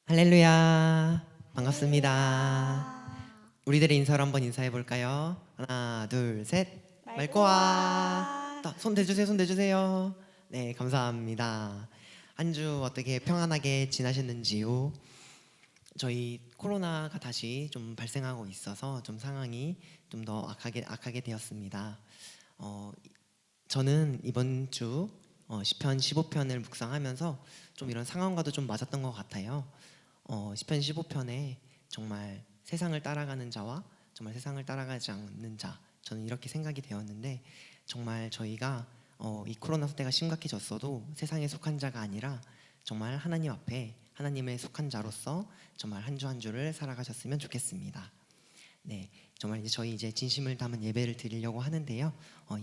할렐루야. 반갑습니다. 우리들의 인사로 한번 인사해 볼까요? 하나, 둘, 셋. 말꼬아. 손 대주세요. 손 대주세요. 네, 감사합니다. 한 주 어떻게 평안하게 지나셨는지요? 저희 코로나가 다시 좀 발생하고 있어서 좀 상황이 좀 더 악하게 되었습니다. 저는 이번 주 시편 15편을 묵상하면서 좀 이런 상황과도 좀 맞았던 것 같아요. 시편 15편에 정말 세상을 따라가는 자와 정말 세상을 따라가지 않는 자, 저는 이렇게 생각이 되었는데, 정말 저희가 이 코로나 사태가 심각해졌어도 세상에 속한 자가 아니라 정말 하나님 앞에 하나님의 속한 자로서 정말 한 주 한 주를 살아가셨으면 좋겠습니다. 네, 정말 이제 진심을 담은 예배를 드리려고 하는데요.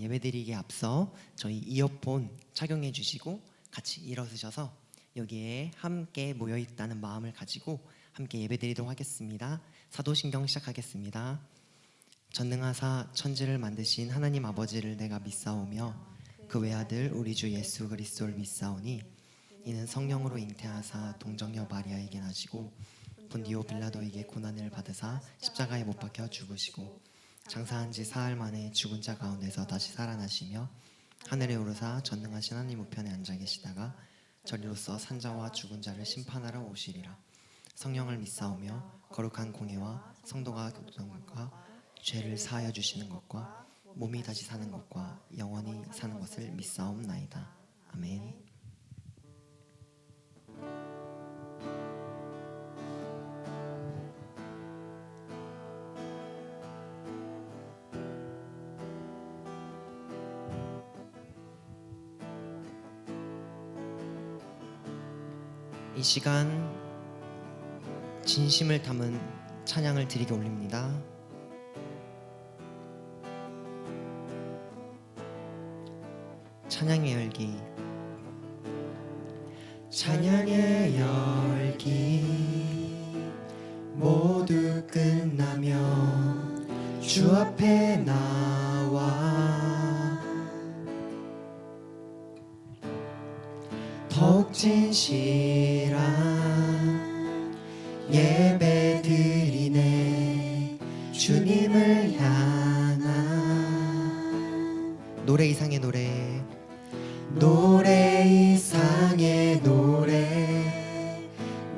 예배드리기에 앞서 저희 이어폰 착용해 주시고 같이 일어서셔서 여기에 함께 모여 있다는 마음을 가지고 함께 예배드리도록 하겠습니다. 사도신경 시작하겠습니다. 전능하사 천지를 만드신 하나님 아버지를 내가 믿사오며 그 외아들 우리 주 예수 그리스도를 믿사오니 이는 성령으로 잉태하사 동정녀 마리아에게 나시고 본디오 빌라도에게 고난을 받으사 십자가에 못 박혀 죽으시고 장사한 지 사흘 만에 죽은 자 가운데서 다시 살아나시며 하늘에 오르사 전능하신 하나님 우편에 앉아 계시다가 저리로서 산자와 죽은 자를 심판하러 오시리라. 성령을 믿사오며 거룩한 공예와 성도가 교통과 죄를 사하여 주시는 것과 몸이 다시 사는 것과 영원히 사는 것을 믿사옵나이다. 아멘. 이 시간 진심을 담은 찬양을 드리게 올립니다. 찬양의 열기, 찬양의 열기 모두 끝나면 주 앞에 나와 더욱 진실한 예배 드리네. 주님을 향한 노래 이상의 노래, 노래 이상의 노래,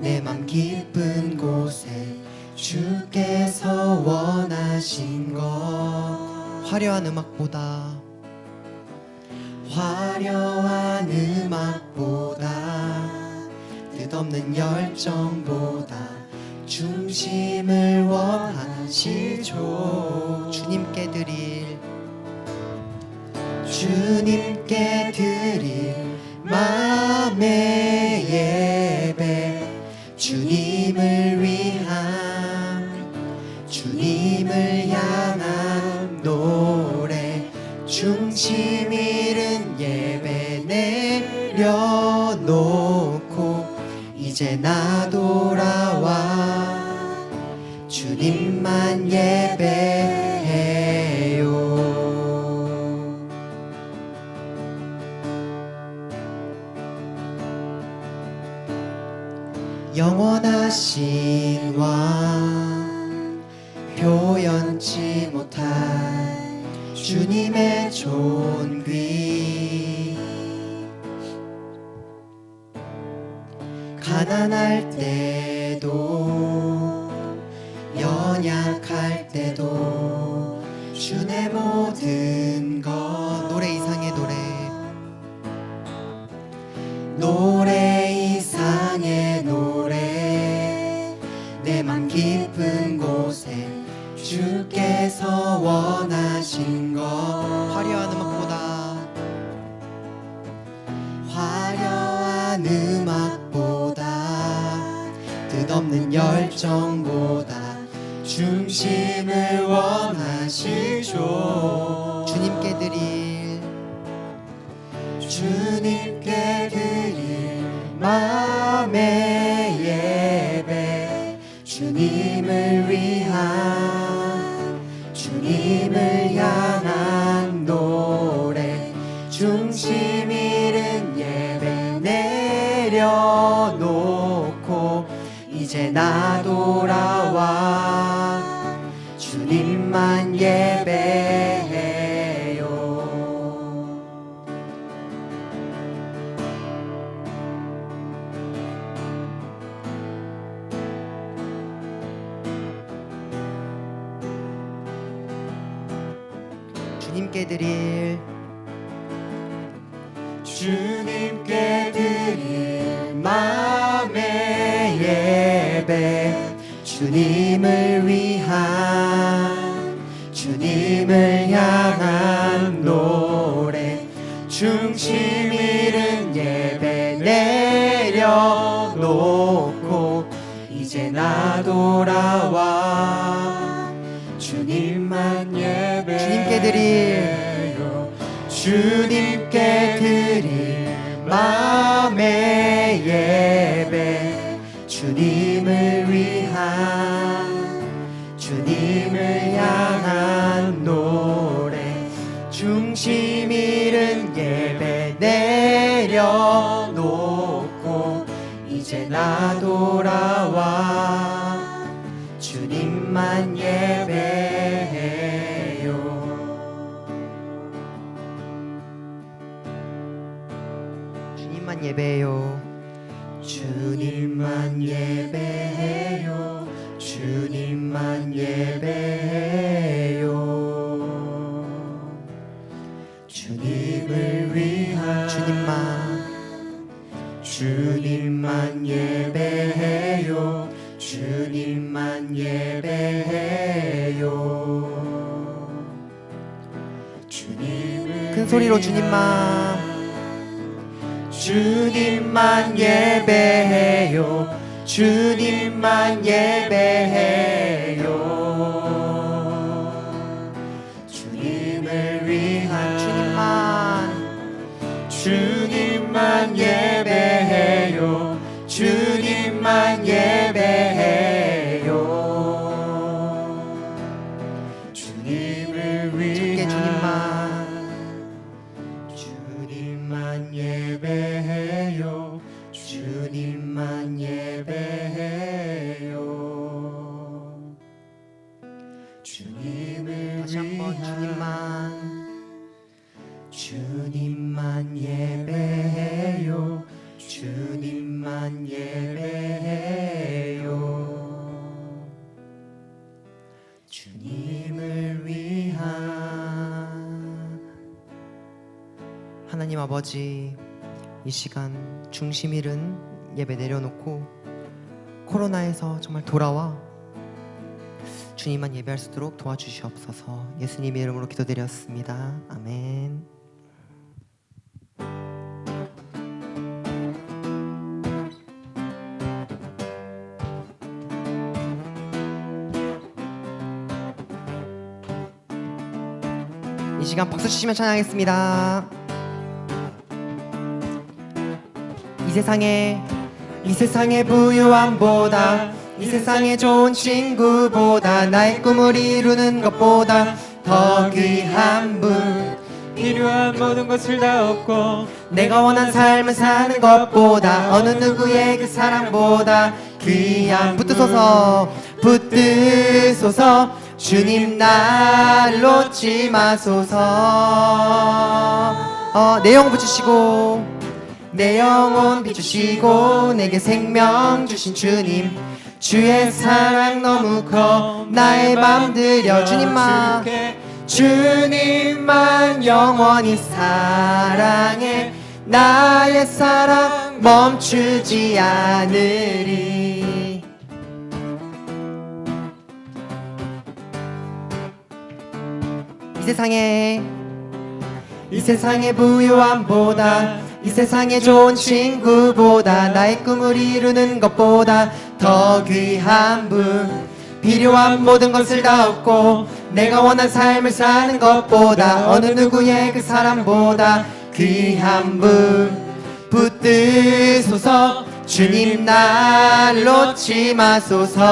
내 맘 깊은 곳에 주께서 원하신 것, 화려한 음악보다 화려한 음악보다 뜻없는 열정보다 중심을 원하시죠. 주님께 드릴 마음의 예배, 주님을 위한 주님을 향한 노래, 중심 잃은 예배 내려놓고 이제 나 돌아와 주님만 예배해요. 영원하신 왕, 표현치 못할 주님의 존귀, 가난할 때도 연약할 때도 주의 모든 것, 노래 이상의 노래, 노래 이상의 노래, 내 맘 깊은 곳에 주께서 원하신 것, 화려한 음악보다 화려한 음악보다 뜻없는 열정보다 중심을 원하시죠. 주님께 드릴 마음의 예배, 주님을 위한 주님을 향한 노래, 중심 잃은 예배 내려놓고 이제 나 돌아와 주님만 예배해요. 주님께 드릴 마음의 예배, 주님을 위한 주님을 향한 노래, 중심 잃은 예배 내려놓고 이제 나 돌아와 주님만 예배, 주님께 드릴 주님께 드릴 마음의 예배, 주님을 위한 주님을 향한 노래, 중심 잃은 예배 내려놓고 이제 나 돌아와 주님만 예배해요. 주님만 예배해요. 주님만 예배해요. 주님만 예배해요. 주님을 위한 주님만 예배해요. 주님만 예배해요. 주님을 큰 소리로 주님만 예배해요. 주님만 예배해요. 주님을 위한 주님만 예배해요. 주님만 예배해요. 주님을 위한 주님만 예배해요. 주님만 예배해요. 주님을 다시 한번 주님만 예배해요. 주님만 예배해요. 주님을 위한 하나님 아버지, 이 시간 중심 잃은 예배 내려놓고 코로나에서 정말 돌아와 주님만 예배할 수 있도록 도와주시옵소서. 예수님의 이름으로 기도드렸습니다. 아멘. 이 시간 박수 치시며 찬양하겠습니다. 이 세상의 부유함보다, 이 세상의 좋은 친구보다, 나의 꿈을 이루는 것보다 더 귀한 분, 필요한 모든 것을 다 얻고 내가 원한 삶을 사는 것보다, 어느 누구의 그 사랑보다 귀한 붙드소서, 붙드소서. 주님 날 놓지 마소서. 내 영혼 붙이시고, 내 영혼 비추시고, 내게 생명 주신 주님, 주의 사랑 너무 커 나의 맘 들여. 주님만 영원히 사랑해, 나의 사랑 멈추지 않으리. 이 세상의 부유함보다, 이 세상의 좋은 친구보다, 나의 꿈을 이루는 것보다 더 귀한 분, 필요한 모든 것을 다 얻고 내가 원한 삶을 사는 것보다, 어느 누구의 그 사람보다 귀한 분, 붙드소서. 주님 날 놓지 마소서.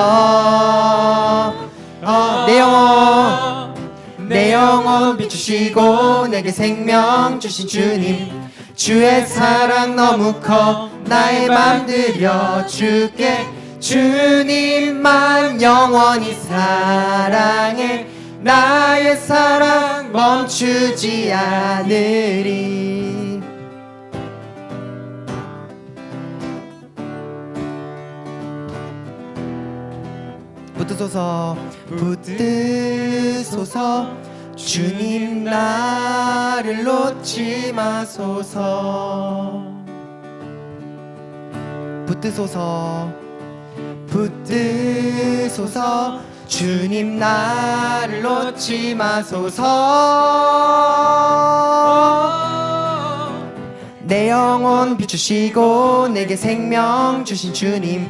내 영혼 비추시고, 내게 생명 주신 주님, 주의 사랑 너무 커 나의 맘 들여 주께. 주님만 영원히 사랑해 나의 사랑 멈추지 않으리. 붙드소서 붙드소서 주님 나를 놓지 마소서. 붙드소서 붙드소서 주님 나를 놓지 마소서. 내 영혼 비추시고 내게 생명 주신 주님,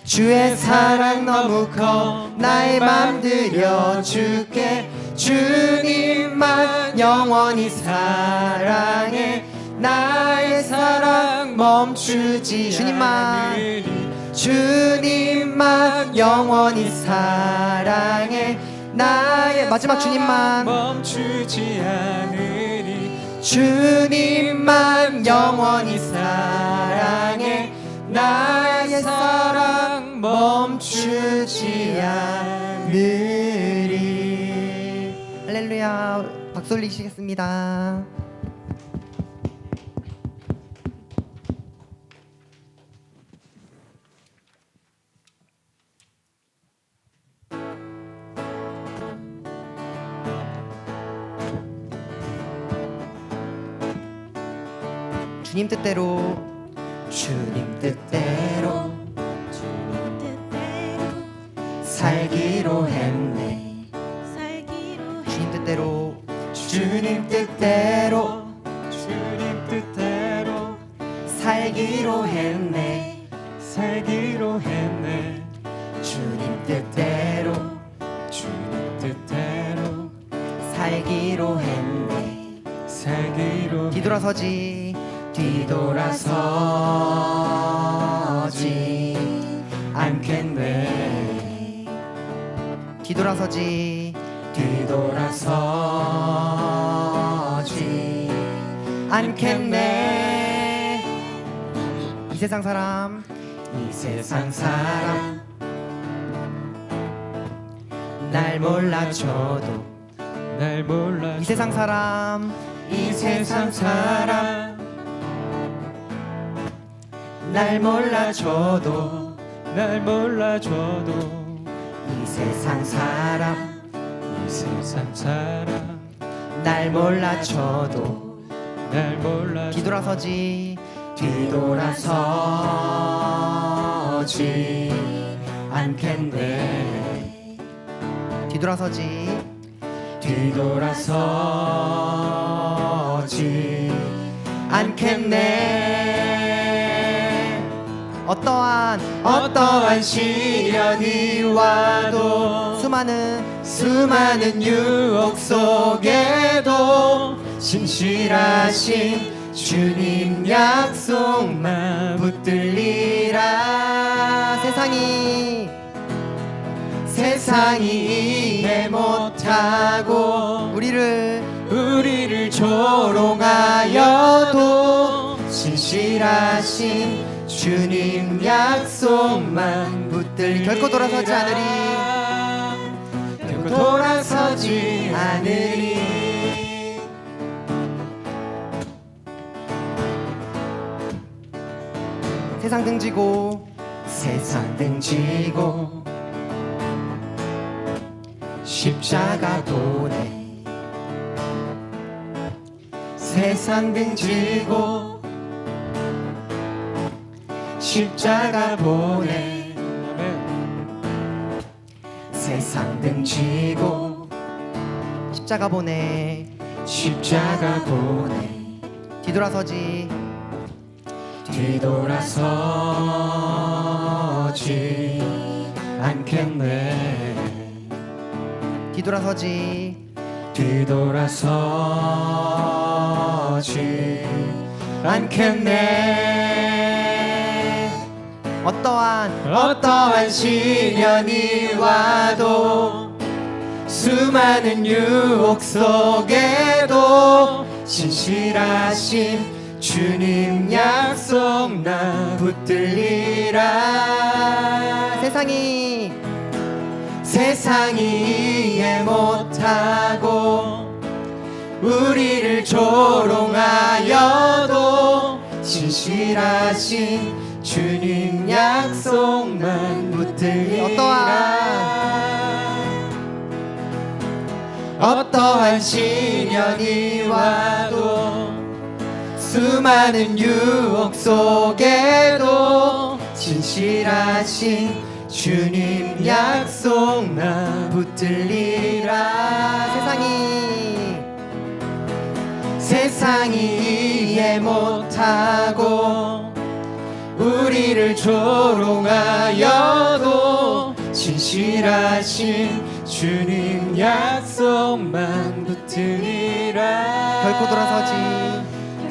주의 사랑 너무 커 나의 맘 드려줄게. 주님만 영원히 사랑해 나의 사랑 멈추지 주님만. 않으리. 주님만 영원히 사랑해 나의 마지막 주님만. 멈추지 않으리. 주님만 영원히 사랑해 나의 사랑 멈추지 않으리. 할렐루야. 박수 올리시겠습니다. 주님 뜻대로 주님 뜻대로 주님 뜻대로 살기로 했네. 살기로 주님 뜻대로 주님 뜻대로 주님 뜻대로 살기로 했네. 살기로 했네. 주님 뜻대로 주님 뜻대로 살기로 했네. 살기로 뒤돌아서지 뒤돌아서지 않겠네. 뒤돌아서지 뒤돌아서지 않겠네. 이 세상 사람 이 세상 사람 날 몰라줘도 날 몰라. 이 세상 사람 이 세상 사람 날 몰라줘도 날 몰라줘도 이 세상 사람 이 세상 사람 날 몰라줘도 날 몰라. 뒤돌아서지 뒤돌아서지 않겠네. 뒤돌아서지 뒤돌아서지 않겠네. 어떠한 시련이 와도 수많은 유혹 속에도 신실하신 주님 약속만 붙들리라. 세상이 이해 못하고 우리를 조롱하여도 신실하신 주님 약속만 붙들리라. 결코 돌아서지 않으리. 결코 돌아서지 않으리. 세상 등지고 세상 등지고 십자가 보내. 세상 등지고 십자가 보내. 세상 등지고 십자가 보내 십자가 보내. 뒤돌아서지 뒤돌아서지 않겠네. 뒤돌아서지 뒤돌아서지 않겠네. 어떠한 시련이 와도 수많은 유혹 속에도 신실하신 주님 약속 나 붙들리라. 세상이 이해 못하고 우리를 조롱하여도 신실하신 주님 약속만 붙들리라. 어떠한 시련이 와도 수많은 유혹 속에도 진실하신 주님 약속만 붙들리라. 세상이 이해 못하고 우리를 조롱하여도 진실하신 주님 약속만 붙들리라.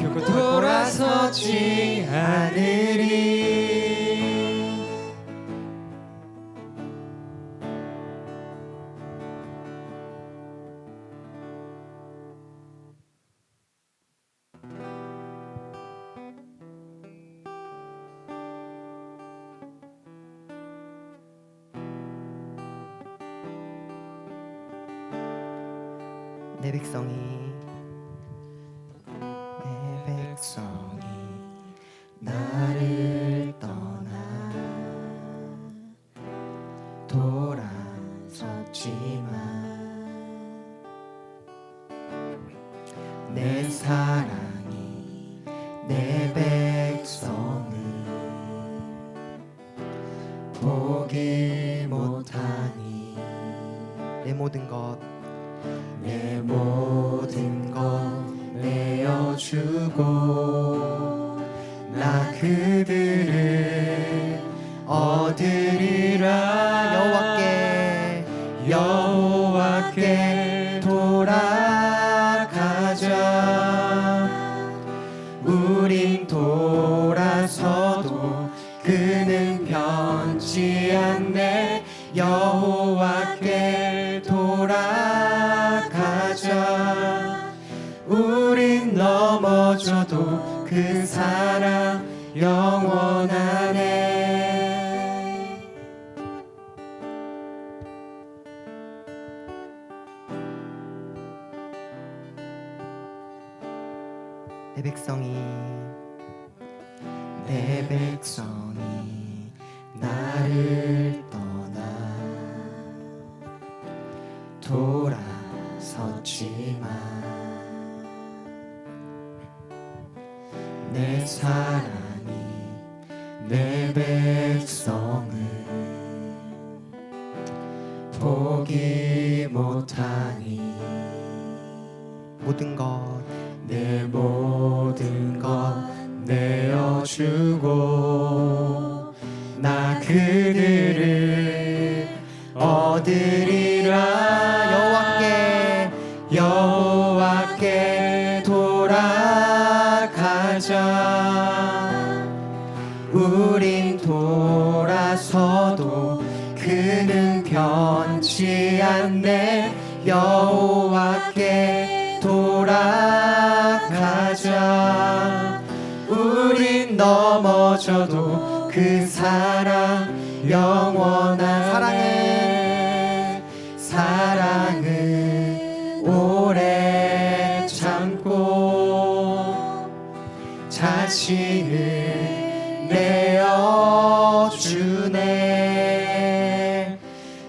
결코 돌아서지 않으리. 내 백성이 나를 떠나 돌아섰지만 내 사랑이 내 백성을 포기 못하니 내 모든 것 내어주고 나 그들을 얻으리라. 여호와께 돌아가자. 우린 돌아서도 그는 변치 않네. 여호와께 돌아가자. 우린 넘어져도 그 사랑 영원하네. 내 백성이 나를 떠나 돌아섰지만 내 사랑이 내 백성을 포기 못하니 내 모든 것 내어주고 나 그들을 얻으리라. 여호와께 돌아가자. 우린 돌아서도 그는 변치 않네. 여호와께 돌아가자. 우린 넘어져도 그 사랑 영원하네. 사랑은 오래 참고 자신을 내어주네.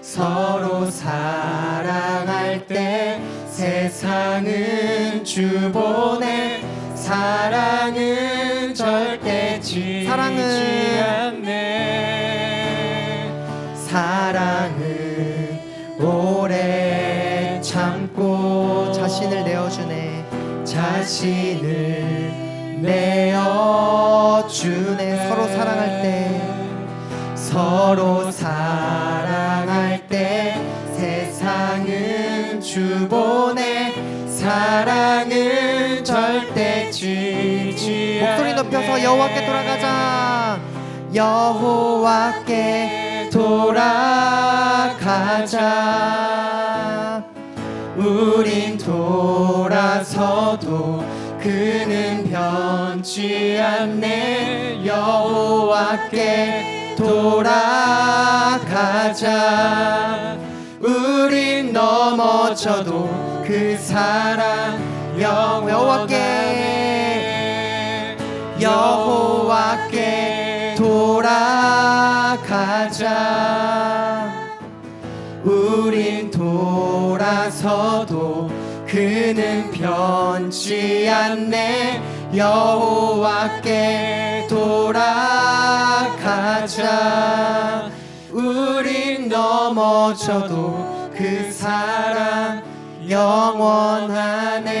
서로 사랑할 때 세상은 주 보내. 사랑은 절대 지지 않네. 사랑은 오래 참고 자신을 내어주네. 자신을 내어주네. 서로 사랑할 때 세상은 주 보내. 사랑은 절대 지지 않네. 목소리 높여서 여호와께 돌아가자. 여호와께 돌아가자. 우린 돌아서도 그는 변치 않네. 여호와께 돌아가자. 우린 넘어져도 그 사랑 여호와께 돌아가자. 우린 돌아서도 그는 변치 않네. 여호와께 돌아가자. 우린 넘어져도 그 사랑 영원하네.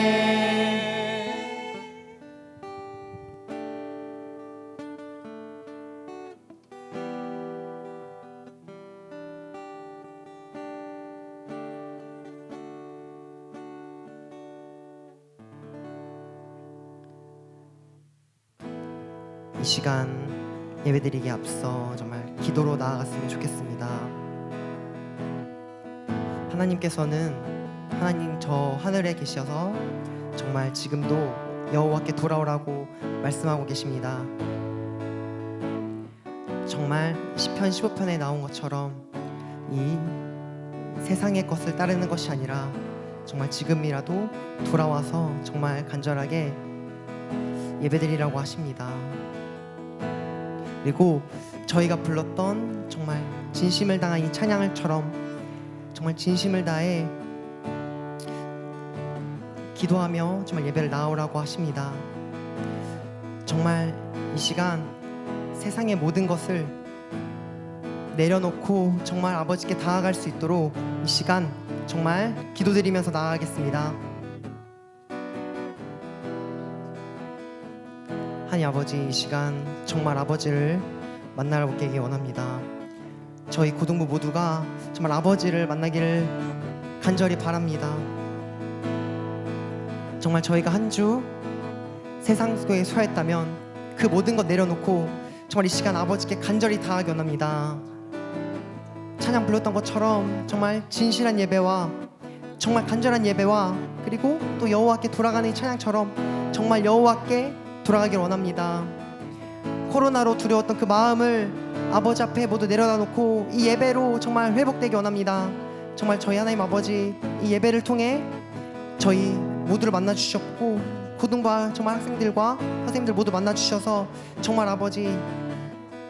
이 시간 예배드리기에 앞서 정말 기도로 나아갔으면 좋겠습니다. 하나님께서는 하나님 저 하늘에 계셔서 정말 지금도 여호와께 돌아오라고 말씀하고 계십니다. 정말 시편 15편에 나온 것처럼 이 세상의 것을 따르는 것이 아니라 정말 지금이라도 돌아와서 정말 간절하게 예배드리라고 하십니다. 그리고 저희가 불렀던 정말 진심을 다한 이 찬양을처럼 정말 진심을 다해 기도하며 정말 예배를 나오라고 하십니다. 정말 이 시간 세상의 모든 것을 내려놓고 정말 아버지께 다가갈 수 있도록 이 시간 정말 기도드리면서 나아가겠습니다. 하나님 아버지, 이 시간 정말 아버지를 만나러 오기 원합니다. 저희 고등부 모두가 정말 아버지를 만나기를 간절히 바랍니다. 정말 저희가 한 주 세상 속에 소화했다면 그 모든 것 내려놓고 정말 이 시간 아버지께 간절히 다하기 원합니다. 찬양 불렀던 것처럼 정말 진실한 예배와 정말 간절한 예배와 그리고 또 여호와께 돌아가는 이 찬양처럼 정말 여호와께 돌아가길 원합니다. 코로나로 두려웠던 그 마음을 아버지 앞에 모두 내려다 놓고 이 예배로 정말 회복되기 원합니다. 정말 저희 하나님 아버지 이 예배를 통해 저희 모두를 만나 주셨고 고등부 정말 학생들과 선생님들 모두 만나 주셔서 정말 아버지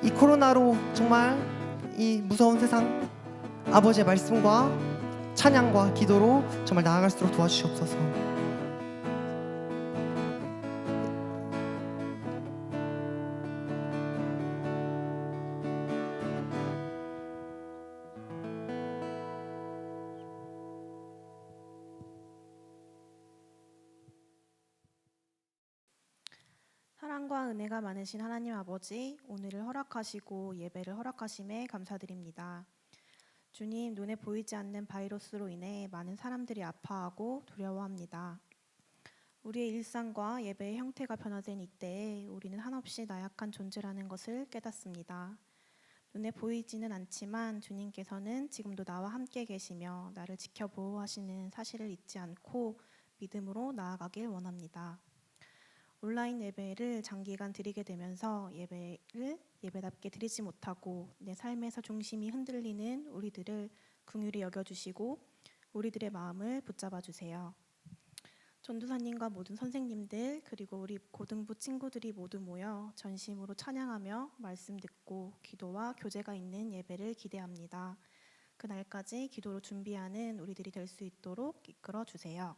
이 코로나로 정말 이 무서운 세상 아버지의 말씀과 찬양과 기도로 정말 나아갈 수 있도록 도와주시옵소서. 사랑과 은혜가 많으신 하나님 아버지, 오늘을 허락하시고 예배를 허락하심에 감사드립니다. 주님, 눈에 보이지 않는 바이러스로 인해 많은 사람들이 아파하고 두려워합니다. 우리의 일상과 예배의 형태가 변화된 이때에 우리는 한없이 나약한 존재라는 것을 깨닫습니다. 눈에 보이지는 않지만 주님께서는 지금도 나와 함께 계시며 나를 지켜 보호하시는 사실을 잊지 않고 믿음으로 나아가길 원합니다. 온라인 예배를 장기간 드리게 되면서 예배를 예배답게 드리지 못하고 내 삶에서 중심이 흔들리는 우리들을 긍휼히 여겨주시고 우리들의 마음을 붙잡아 주세요. 전도사님과 모든 선생님들 그리고 우리 고등부 친구들이 모두 모여 전심으로 찬양하며 말씀 듣고 기도와 교제가 있는 예배를 기대합니다. 그날까지 기도로 준비하는 우리들이 될 수 있도록 이끌어 주세요.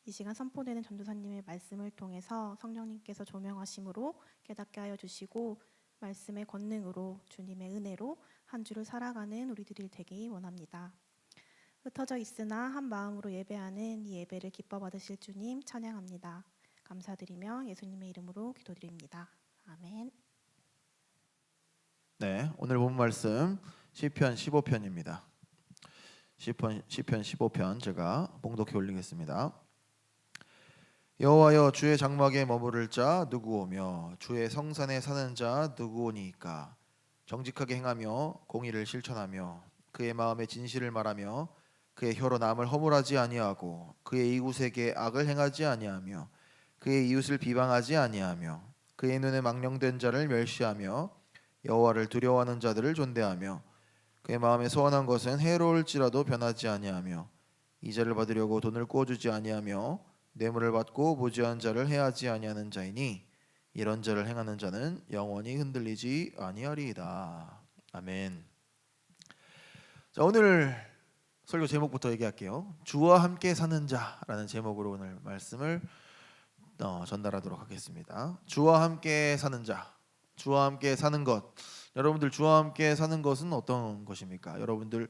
이 시간 선포되는 전도사님의 말씀을 통해서 성령님께서 조명하심으로 깨닫게 하여 주시고 말씀의 권능으로 주님의 은혜로 한 주를 살아가는 우리들이 되기 원합니다. 흩어져 있으나 한 마음으로 예배하는 이 예배를 기뻐 받으실 주님 찬양합니다. 감사드리며 예수님의 이름으로 기도드립니다. 아멘. 네, 오늘 본 말씀 시편 15편입니다. 시편 15편 제가 봉독해 올리겠습니다. 여호와여, 주의 장막에 머무를 자 누구오며 주의 성산에 사는 자 누구오니까. 정직하게 행하며 공의를 실천하며 그의 마음에 진실을 말하며 그의 혀로 남을 허물하지 아니하고 그의 이웃에게 악을 행하지 아니하며 그의 이웃을 비방하지 아니하며 그의 눈에 망령된 자를 멸시하며 여호와를 두려워하는 자들을 존대하며 그의 마음에 소원한 것은 해로울지라도 변하지 아니하며 이자를 받으려고 돈을 꾸어주지 아니하며 뇌물을 받고 무지한 자를 해하지 아니하는 자이니 이런 자를 행하는 자는 영원히 흔들리지 아니하리이다. 아멘. 자, 오늘 설교 제목부터 얘기할게요. 주와 함께 사는 자라는 제목으로 오늘 말씀을 전달하도록 하겠습니다. 주와 함께 사는 자, 주와 함께 사는 것. 여러분들 주와 함께 사는 것은 어떤 것입니까? 여러분들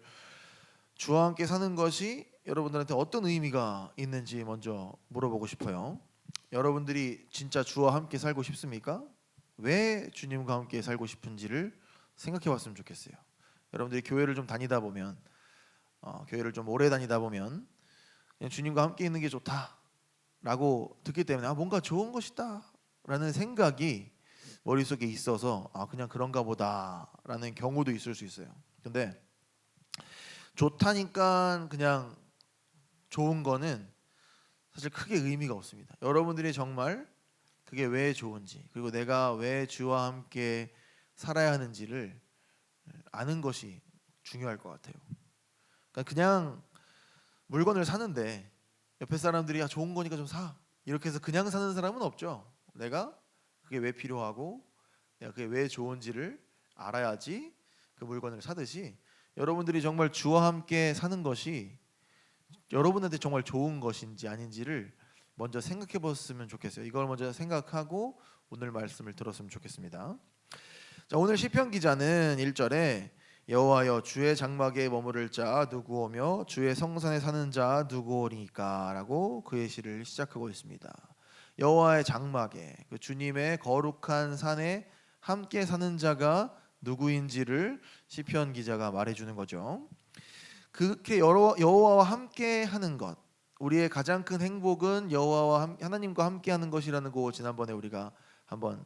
주와 함께 사는 것이 여러분들한테 어떤 의미가 있는지 먼저 물어보고 싶어요. 여러분들이 진짜 주와 함께 살고 싶습니까? 왜 주님과 함께 살고 싶은지를 생각해 봤으면 좋겠어요. 여러분들이 교회를 좀 다니다 보면 교회를 좀 오래 다니다 보면 그냥 주님과 함께 있는 게 좋다라고 듣기 때문에 뭔가 좋은 것이다 라는 생각이 머릿속에 있어서 그냥 그런가 보다라는 경우도 있을 수 있어요. 근데 좋다니까 그냥 좋은 거는 사실 크게 의미가 없습니다. 여러분들이 정말 그게 왜 좋은지, 그리고 내가 왜 주와 함께 살아야 하는지를 아는 것이 중요할 것 같아요. 그러니까 그냥 물건을 사는데 옆에 사람들이 좋은 거니까 좀 사, 이렇게 해서 그냥 사는 사람은 없죠. 내가 그게 왜 필요하고 내가 그게 왜 좋은지를 알아야지 그 물건을 사듯이 여러분들이 정말 주와 함께 사는 것이 여러분한테 정말 좋은 것인지 아닌지를 먼저 생각해 봤으면 좋겠어요. 이걸 먼저 생각하고 오늘 말씀을 들었으면 좋겠습니다. 자, 오늘 시편 기자는 1절에 여호와여 주의 장막에 머무를 자 누구오며 주의 성산에 사는 자 누구오리까 라고 그의 시를 시작하고 있습니다. 여호와의 장막에, 그 주님의 거룩한 산에 함께 사는 자가 누구인지를 시편 기자가 말해주는 거죠. 그렇게 여호와와 함께 하는 것, 우리의 가장 큰 행복은 하나님과 함께 하는 것이라는 거 지난번에 우리가 한번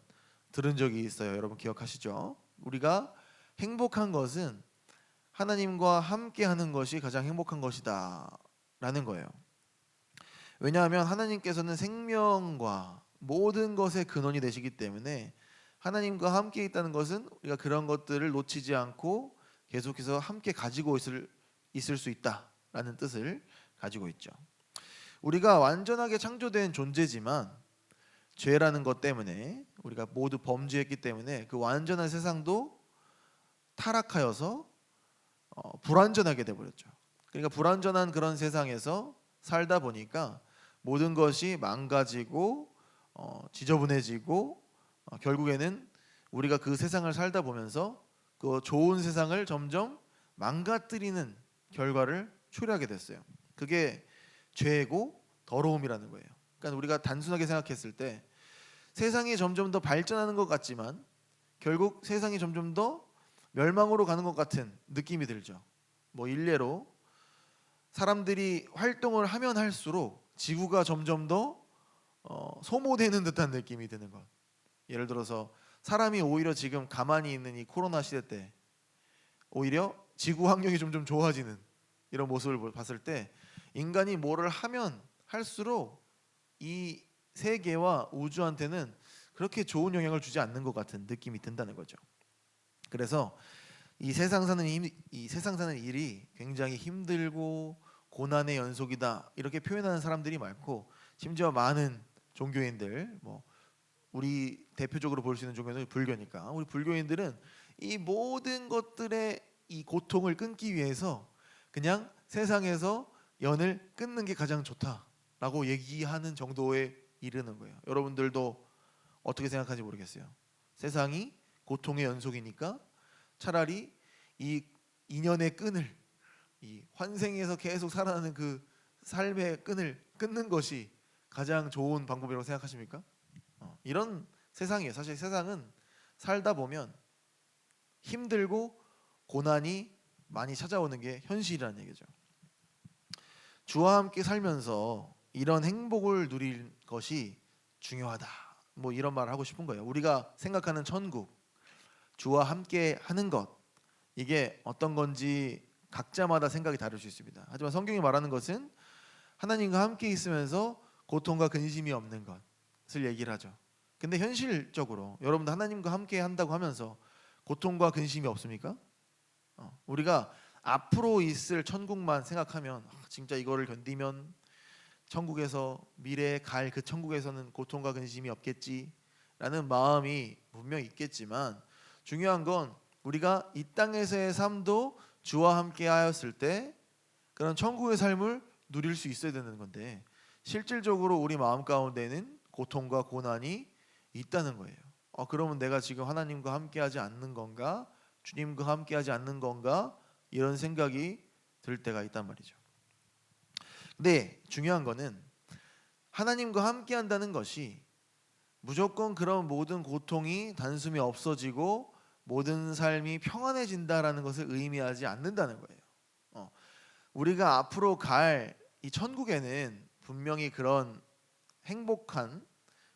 들은 적이 있어요. 여러분 기억하시죠? 우리가 행복한 것은 하나님과 함께 하는 것이 가장 행복한 것이다 라는 거예요. 왜냐하면 하나님께서는 생명과 모든 것의 근원이 되시기 때문에 하나님과 함께 있다는 것은 우리가 그런 것들을 놓치지 않고 계속해서 함께 가지고 있을 수 있다라는 뜻을 가지고 있죠. 우리가 완전하게 창조된 존재지만 죄라는 것 때문에 우리가 모두 범죄했기 때문에 그 완전한 세상도 타락하여서 불완전하게 돼버렸죠. 그러니까 불완전한 그런 세상에서 살다 보니까 모든 것이 망가지고 지저분해지고 결국에는 우리가 그 세상을 살다 보면서 그 좋은 세상을 점점 망가뜨리는 결과를 초래하게 됐어요. 그게 죄고 더러움이라는 거예요. 그러니까 우리가 단순하게 생각했을 때 세상이 점점 더 발전하는 것 같지만 결국 세상이 점점 더 멸망으로 가는 것 같은 느낌이 들죠. 뭐 일례로 사람들이 활동을 하면 할수록 지구가 점점 더 소모되는 듯한 느낌이 드는 것. 예를 들어서 사람이 오히려 지금 가만히 있는 이 코로나 시대 때 오히려 지구 환경이 점점 좋아지는 이런 모습을 봤을 때 인간이 뭐를 하면 할수록 이 세계와 우주한테는 그렇게 좋은 영향을 주지 않는 것 같은 느낌이 든다는 거죠. 그래서 이 세상 사는 일이 굉장히 힘들고 고난의 연속이다 이렇게 표현하는 사람들이 많고, 심지어 많은 종교인들, 뭐 우리 대표적으로 볼 수 있는 종교는 불교니까 우리 불교인들은 이 모든 것들의 이 고통을 끊기 위해서 그냥 세상에서 연을 끊는 게 가장 좋다라고 얘기하는 정도에 이르는 거예요. 여러분들도 어떻게 생각하는지 모르겠어요. 세상이 고통의 연속이니까 차라리 이 인연의 끈을, 이 환생에서 계속 살아나는 그 삶의 끈을 끊는 것이 가장 좋은 방법이라고 생각하십니까? 이런 세상이에요. 사실 세상은 살다 보면 힘들고 고난이 많이 찾아오는 게 현실이라는 얘기죠. 주와 함께 살면서 이런 행복을 누릴 것이 중요하다. 뭐 이런 말을 하고 싶은 거예요. 우리가 생각하는 천국, 주와 함께 하는 것, 이게 어떤 건지 각자마다 생각이 다를 수 있습니다. 하지만 성경이 말하는 것은 하나님과 함께 있으면서 고통과 근심이 없는 것을 얘기를 하죠. 근데 현실적으로 여러분도 하나님과 함께 한다고 하면서 고통과 근심이 없습니까? 우리가 앞으로 있을 천국만 생각하면 진짜 이거를 견디면 천국에서 미래에 갈 그 천국에서는 고통과 근심이 없겠지라는 마음이 분명히 있겠지만 중요한 건 우리가 이 땅에서의 삶도 주와 함께 하였을 때 그런 천국의 삶을 누릴 수 있어야 되는 건데 실질적으로 우리 마음 가운데는 고통과 고난이 있다는 거예요. 그러면 내가 지금 하나님과 함께하지 않는 건가? 주님과 함께하지 않는 건가? 이런 생각이 들 때가 있단 말이죠. 근데 중요한 거는 하나님과 함께한다는 것이 무조건 그런 모든 고통이 단숨에 없어지고 모든 삶이 평안해진다라는 것을 의미하지 않는다는 거예요. 우리가 앞으로 갈 이 천국에는 분명히 그런 행복한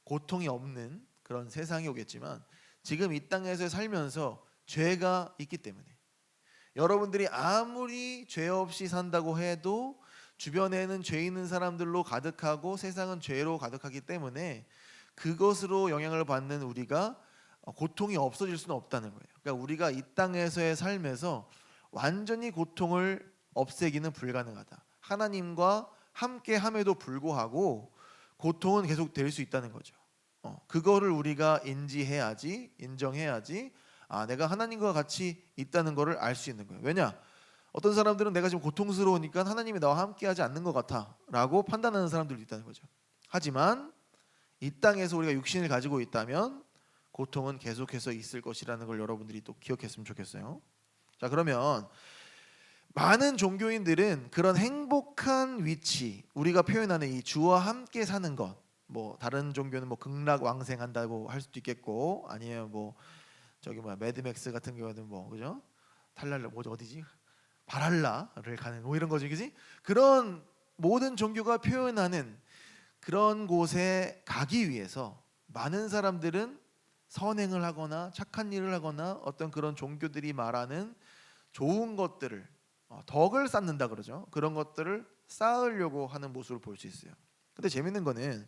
고통이 없는 그런 세상이 오겠지만 지금 이 땅에서 살면서 죄가 있기 때문에 여러분들이 아무리 죄 없이 산다고 해도 주변에는 죄 있는 사람들로 가득하고 세상은 죄로 가득하기 때문에 그것으로 영향을 받는 우리가 고통이 없어질 수는 없다는 거예요. 그러니까 우리가 이 땅에서의 삶에서 완전히 고통을 없애기는 불가능하다. 하나님과 함께 함에도 불구하고 고통은 계속 될 수 있다는 거죠. 그거를 우리가 인지해야지, 인정해야지 내가 하나님과 같이 있다는 거를 알 수 있는 거예요. 왜냐? 어떤 사람들은 내가 지금 고통스러우니까 하나님이 나와 함께하지 않는 것 같아라고 판단하는 사람들도 있다는 거죠. 하지만 이 땅에서 우리가 육신을 가지고 있다면 고통은 계속해서 있을 것이라는 걸 여러분들이 또 기억했으면 좋겠어요. 자, 그러면 많은 종교인들은 그런 행복한 위치, 우리가 표현하는 이 주와 함께 사는 것, 뭐 다른 종교는 뭐 극락왕생한다고 할 수도 있겠고, 아니면 뭐 저기 매드맥스 같은 경우는 뭐 그죠? 탈랄라 뭐죠 어디지? 바랄라를 가는 뭐 이런 거지, 그지? 그런 모든 종교가 표현하는 그런 곳에 가기 위해서 많은 사람들은 선행을 하거나 착한 일을 하거나 어떤 그런 종교들이 말하는 좋은 것들을 덕을 쌓는다 그러죠. 그런 것들을 쌓으려고 하는 모습을 볼 수 있어요. 근데 재밌는 거는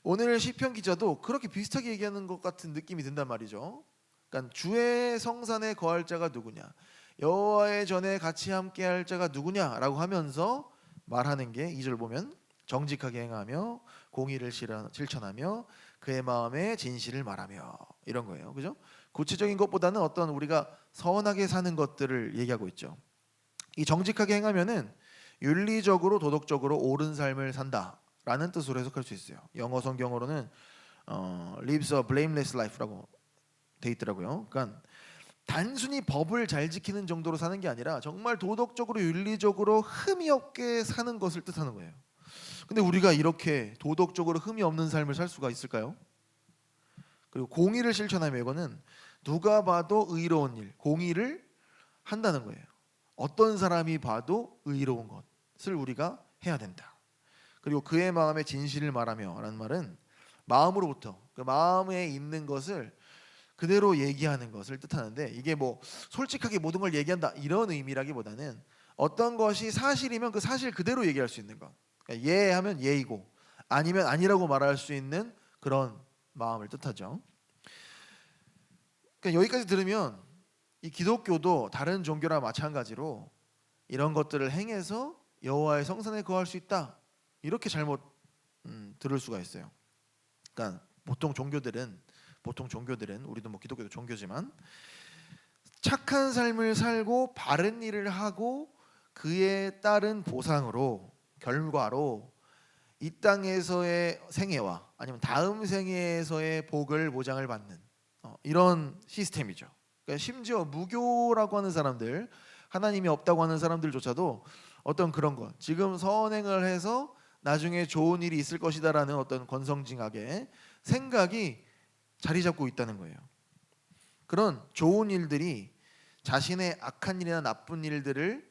오늘 시편 기자도 그렇게 비슷하게 얘기하는 것 같은 느낌이 든단 말이죠. 그러니까 주의 성산에 거할 자가 누구냐, 여호와의 전에 같이 함께할 자가 누구냐라고 하면서 말하는 게 2절 보면 정직하게 행하며 공의를 실천하며 그의 마음에 진실을 말하며 이런 거예요. 그죠? 구체적인 것보다는 어떤 우리가 선하게 사는 것들을 얘기하고 있죠. 이 정직하게 행하면은 윤리적으로 도덕적으로 옳은 삶을 산다라는 뜻으로 해석할 수 있어요. 영어 성경으로는 lives a blameless life라고 돼 있더라고요. 그러니까 단순히 법을 잘 지키는 정도로 사는 게 아니라 정말 도덕적으로 윤리적으로 흠이 없게 사는 것을 뜻하는 거예요. 근데 우리가 이렇게 도덕적으로 흠이 없는 삶을 살 수가 있을까요? 그리고 공의를 실천하며 이거는 누가 봐도 의로운 일, 공의를 한다는 거예요. 어떤 사람이 봐도 의로운 것을 우리가 해야 된다. 그리고 그의 마음에 진실을 말하며 라는 말은 마음으로부터 그 마음에 있는 것을 그대로 얘기하는 것을 뜻하는데 이게 뭐 솔직하게 모든 걸 얘기한다 이런 의미라기보다는 어떤 것이 사실이면 그 사실 그대로 얘기할 수 있는 것. 그러니까 예 하면 예이고 아니면 아니라고 말할 수 있는 그런 마음을 뜻하죠. 그러니까 여기까지 들으면 이 기독교도 다른 종교랑 마찬가지로 이런 것들을 행해서 여호와의 성산에 거할 수 있다 이렇게 잘못 들을 수가 있어요. 그러니까 보통 종교들은 우리도 뭐 기독교도 종교지만 착한 삶을 살고 바른 일을 하고 그에 따른 보상으로 결과로 이 땅에서의 생애와 아니면 다음 생애에서의 복을 보장을 받는 이런 시스템이죠. 그러니까 심지어 무교라고 하는 사람들, 하나님이 없다고 하는 사람들조차도 어떤 그런 것, 지금 선행을 해서 나중에 좋은 일이 있을 것이다라는 어떤 권성징악의 생각이 자리 잡고 있다는 거예요. 그런 좋은 일들이 자신의 악한 일이나 나쁜 일들을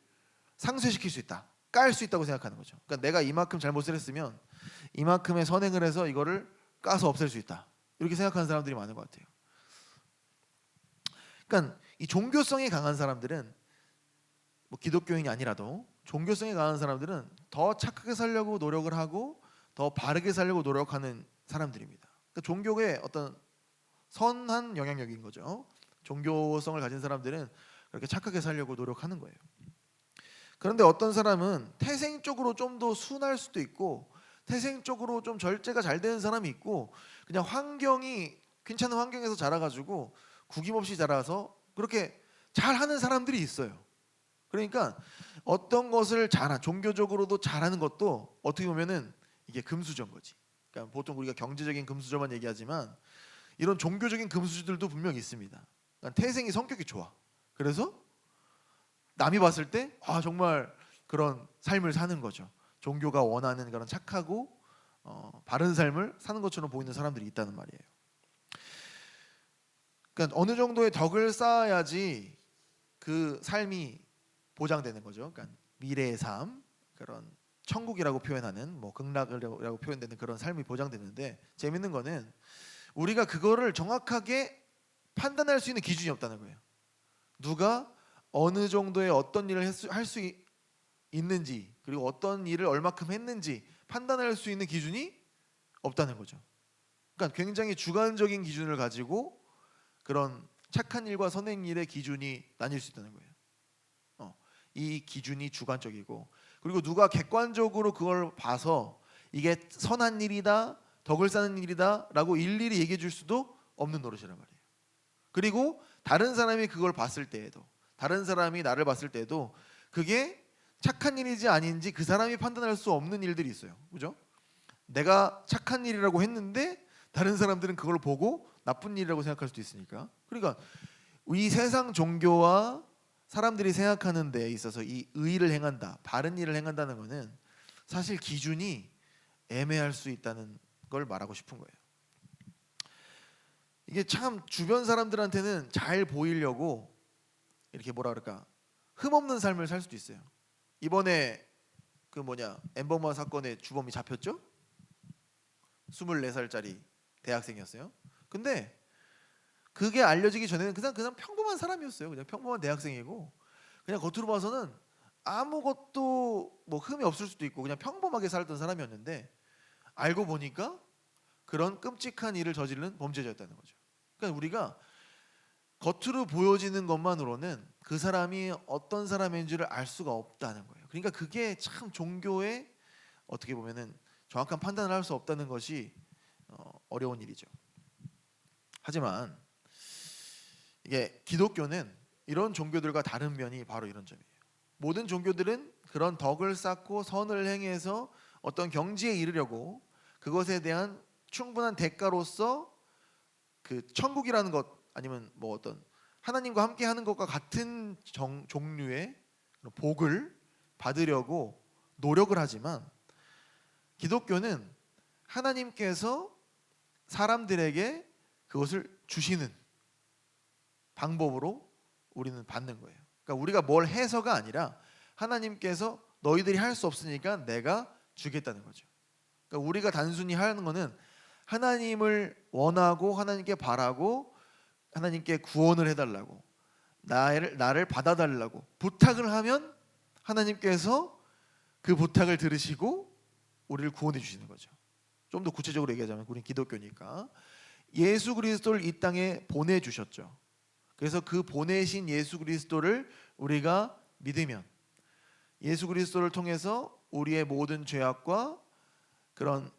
상쇄시킬 수 있다, 깔 수 있다고 생각하는 거죠. 그러니까 내가 이만큼 잘못을 했으면 이만큼의 선행을 해서 이거를 까서 없앨 수 있다, 이렇게 생각하는 사람들이 많은 것 같아요. 그러니까 이 종교성이 강한 사람들은 뭐 기독교인이 아니라도 종교성이 강한 사람들은 더 착하게 살려고 노력을 하고 더 바르게 살려고 노력하는 사람들입니다. 그러니까 종교의 어떤 선한 영향력인 거죠. 종교성을 가진 사람들은 그렇게 착하게 살려고 노력하는 거예요. 그런데 어떤 사람은 태생적으로 좀 더 순할 수도 있고 태생적으로 좀 절제가 잘 되는 사람이 있고 그냥 환경이 괜찮은 환경에서 자라가지고 구김없이 자라서 그렇게 잘하는 사람들이 있어요. 그러니까 어떤 것을 종교적으로도 잘하는 것도 어떻게 보면은 이게 금수저인 거지. 그러니까 보통 우리가 경제적인 금수저만 얘기하지만 이런 종교적인 금수저들도 분명 있습니다. 그러니까 태생이 성격이 좋아. 그래서 남이 봤을 때 정말 그런 삶을 사는 거죠. 종교가 원하는 그런 착하고 바른 삶을 사는 것처럼 보이는 사람들이 있다는 말이에요. 그러니까 어느 정도의 덕을 쌓아야지 그 삶이 보장되는 거죠. 그러니까 미래의 삶, 그런 천국이라고 표현하는 극락이라고 표현되는 그런 삶이 보장되는데 재밌는 거는 우리가 그거를 정확하게 판단할 수 있는 기준이 없다는 거예요. 누가 어느 정도의 어떤 일을 할 수 있는지 그리고 어떤 일을 얼마큼 했는지 판단할 수 있는 기준이 없다는 거죠. 그러니까 굉장히 주관적인 기준을 가지고 그런 착한 일과 선행 일의 기준이 나뉠 수 있다는 거예요. 이 기준이 주관적이고 그리고 누가 객관적으로 그걸 봐서 이게 선한 일이다, 덕을 쌓는 일이다라고 일일이 얘기해 줄 수도 없는 노릇이란 말이에요. 그리고 다른 사람이 그걸 봤을 때에도 다른 사람이 나를 봤을 때도 그게 착한 일인지 아닌지 그 사람이 판단할 수 없는 일들이 있어요. 그죠? 내가 착한 일이라고 했는데 다른 사람들은 그걸 보고 나쁜 일이라고 생각할 수도 있으니까. 그러니까 이 세상 종교와 사람들이 생각하는 데 있어서 이 의를 행한다, 바른 일을 행한다는 것은 사실 기준이 애매할 수 있다는 걸 말하고 싶은 거예요. 이게 참 주변 사람들한테는 잘 보이려고 이렇게 흠없는 삶을 살 수도 있어요. 이번에 엠버머 사건의 주범이 잡혔죠? 24살짜리 대학생이었어요. 근데 그게 알려지기 전에는 그냥 평범한 사람이었어요. 그냥 평범한 대학생이고 그냥 겉으로 봐서는 아무것도 흠이 없을 수도 있고 그냥 평범하게 살던 사람이었는데 알고 보니까 그런 끔찍한 일을 저지른 범죄자였다는 거죠. 그러니까 우리가 겉으로 보여지는 것만으로는 그 사람이 어떤 사람인지를 알 수가 없다는 거예요. 그러니까 그게 참 종교에 어떻게 보면은 정확한 판단을 할 수 없다는 것이 어려운 일이죠. 하지만 이게 기독교는 이런 종교들과 다른 면이 바로 이런 점이에요. 모든 종교들은 그런 덕을 쌓고 선을 행해서 어떤 경지에 이르려고 그것에 대한 충분한 대가로서 그 천국이라는 것 아니면 어떤 하나님과 함께 하는 것과 같은 종류의 복을 받으려고 노력을 하지만 기독교는 하나님께서 사람들에게 그것을 주시는 방법으로 우리는 받는 거예요. 그러니까 우리가 뭘 해서가 아니라 하나님께서 너희들이 할 수 없으니까 내가 주겠다는 거죠. 그러니까 우리가 단순히 하는 거는 하나님을 원하고 하나님께 바라고 하나님께 구원을 해달라고 나를 받아달라고 부탁을 하면 하나님께서 그 부탁을 들으시고 우리를 구원해 주시는 거죠. 좀 더 구체적으로 얘기하자면 우리는 기독교니까 예수 그리스도를 이 땅에 보내주셨죠. 그래서 그 보내신 예수 그리스도를 우리가 믿으면 예수 그리스도를 통해서 우리의 모든 죄악과 그런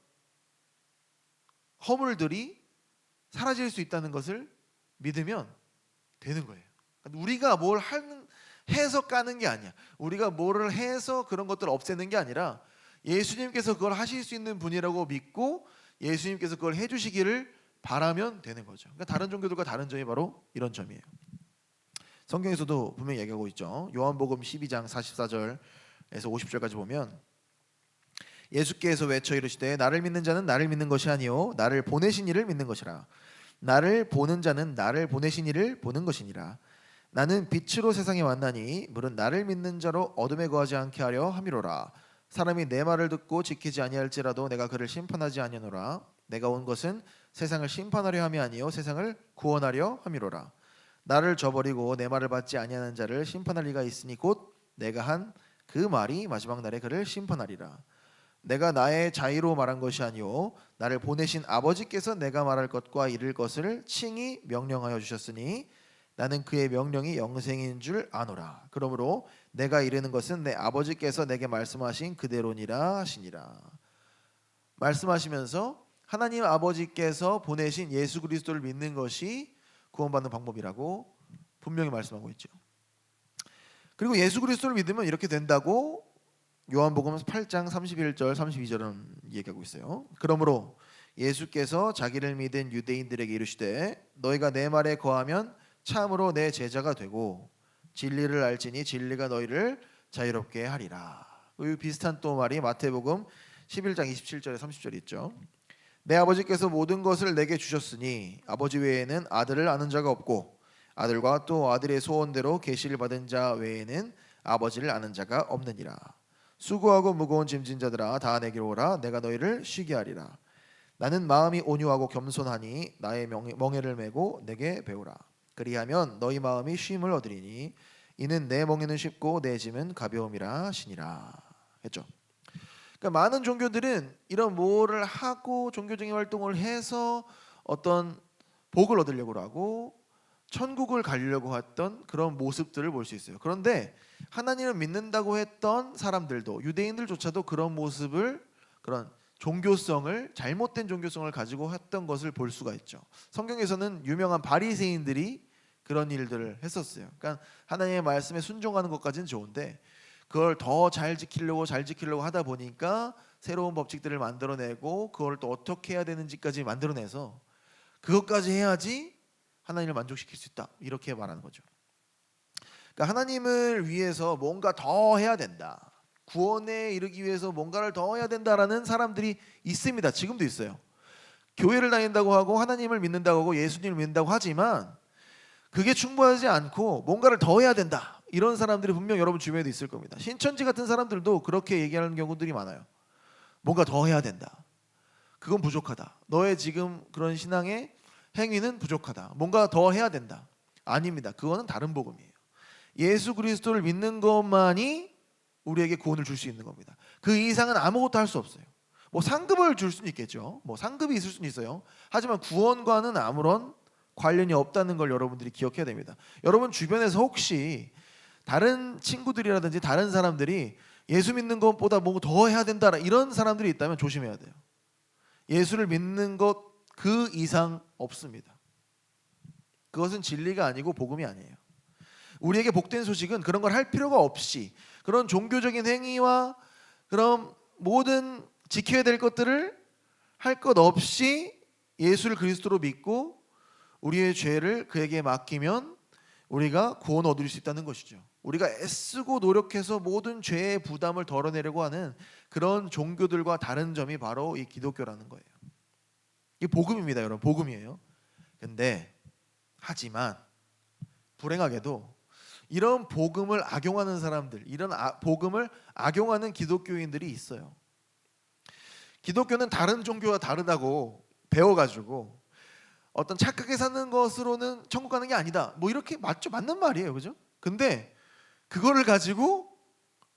허물들이 사라질 수 있다는 것을 믿으면 되는 거예요. 우리가 뭘 해서 까는 게 아니야. 우리가 뭐를 해서 그런 것들을 없애는 게 아니라 예수님께서 그걸 하실 수 있는 분이라고 믿고 예수님께서 그걸 해주시기를 바라면 되는 거죠. 그러니까 다른 종교들과 다른 점이 바로 이런 점이에요. 성경에서도 분명히 얘기하고 있죠. 요한복음 12장 44절에서 50절까지 보면 예수께서 외쳐 이르시되 나를 믿는 자는 나를 믿는 것이 아니요 나를 보내신 이를 믿는 것이라. 나를 보는 자는 나를 보내신 이를 보는 것이니라. 나는 빛으로 세상에 왔나니 물은 나를 믿는 자로 어둠에 거하지 않게 하려 함이로라. 사람이 내 말을 듣고 지키지 아니할지라도 내가 그를 심판하지 아니하노라. 내가 온 것은 세상을 심판하려 함이 아니요 세상을 구원하려 함이로라. 나를 저버리고 내 말을 받지 아니하는 자를 심판할 리가 있으니 곧 내가 한 그 말이 마지막 날에 그를 심판하리라. 내가 나의 자의로 말한 것이 아니요 나를 보내신 아버지께서 내가 말할 것과 이를 것을 칭히 명령하여 주셨으니 나는 그의 명령이 영생인 줄 아노라. 그러므로 내가 이르는 것은 내 아버지께서 내게 말씀하신 그대로니라 하시니라. 말씀하시면서 하나님 아버지께서 보내신 예수 그리스도를 믿는 것이 구원받는 방법이라고 분명히 말씀하고 있죠. 그리고 예수 그리스도를 믿으면 이렇게 된다고 요한복음 8장 31절 32절은 얘기하고 있어요. 그러므로 예수께서 자기를 믿은 유대인들에게 이르시되 너희가 내 말에 거하면 참으로 내 제자가 되고 진리를 알지니 진리가 너희를 자유롭게 하리라. 이 비슷한 또 말이 마태복음 11장 27절에 30절에 있죠. 내 아버지께서 모든 것을 내게 주셨으니 아버지 외에는 아들을 아는 자가 없고 아들과 또 아들의 소원대로 계시를 받은 자 외에는 아버지를 아는 자가 없느니라. 수고하고 무거운 짐진 자들아 다 내게로 오라. 내가 너희를 쉬게 하리라. 나는 마음이 온유하고 겸손하니 나의 멍에를 메고 내게 배우라. 그리하면 너희 마음이 쉼을 얻으리니 이는 내 멍에는 쉽고 내 짐은 가벼움이라 하시니라 했죠. 그러니까 많은 종교들은 이런 뭐를 하고 종교적인 활동을 해서 어떤 복을 얻으려고 하고 천국을 가려고 했던 그런 모습들을 볼 수 있어요. 그런데 하나님을 믿는다고 했던 사람들도 유대인들조차도 그런 모습을 그런 종교성을 잘못된 종교성을 가지고 했던 것을 볼 수가 있죠. 성경에서는 유명한 바리새인들이 그런 일들을 했었어요. 그러니까 하나님의 말씀에 순종하는 것까지는 좋은데 그걸 더 잘 지키려고 하다 보니까 새로운 법칙들을 만들어내고 그걸 또 어떻게 해야 되는지까지 만들어내서 그것까지 해야지 하나님을 만족시킬 수 있다 이렇게 말하는 거죠. 그러니까 하나님을 위해서 뭔가 더 해야 된다, 구원에 이르기 위해서 뭔가를 더 해야 된다라는 사람들이 있습니다. 지금도 있어요. 교회를 다닌다고 하고 하나님을 믿는다고 하고 예수님을 믿는다고 하지만 그게 충분하지 않고 뭔가를 더 해야 된다 이런 사람들이 분명 여러분 주변에도 있을 겁니다. 신천지 같은 사람들도 그렇게 얘기하는 경우들이 많아요. 뭔가 더 해야 된다, 그건 부족하다, 너의 지금 그런 신앙의 행위는 부족하다, 뭔가 더 해야 된다. 아닙니다. 그거는 다른 복음이에요. 예수 그리스도를 믿는 것만이 우리에게 구원을 줄 수 있는 겁니다. 그 이상은 아무것도 할 수 없어요. 뭐 상급을 줄 수는 있겠죠. 뭐 상급이 있을 수는 있어요. 하지만 구원과는 아무런 관련이 없다는 걸 여러분들이 기억해야 됩니다. 여러분 주변에서 혹시 다른 친구들이라든지 다른 사람들이 예수 믿는 것보다 뭐 더 해야 된다 이런 사람들이 있다면 조심해야 돼요. 예수를 믿는 것 그 이상 없습니다. 그것은 진리가 아니고 복음이 아니에요. 우리에게 복된 소식은 그런 걸 할 필요가 없이 그런 종교적인 행위와 그런 모든 지켜야 될 것들을 할 것 없이 예수를 그리스도로 믿고 우리의 죄를 그에게 맡기면 우리가 구원 얻을 수 있다는 것이죠. 우리가 애쓰고 노력해서 모든 죄의 부담을 덜어내려고 하는 그런 종교들과 다른 점이 바로 이 기독교라는 거예요. 이게 복음입니다, 여러분. 복음이에요. 근데 하지만 불행하게도 이런 복음을 악용하는 사람들, 이런 복음을 악용하는 기독교인들이 있어요. 기독교는 다른 종교와 다르다고 배워가지고 어떤 착하게 사는 것으로는 천국 가는 게 아니다, 뭐 이렇게 맞죠? 맞는 말이에요, 그죠? 근데 그거를 가지고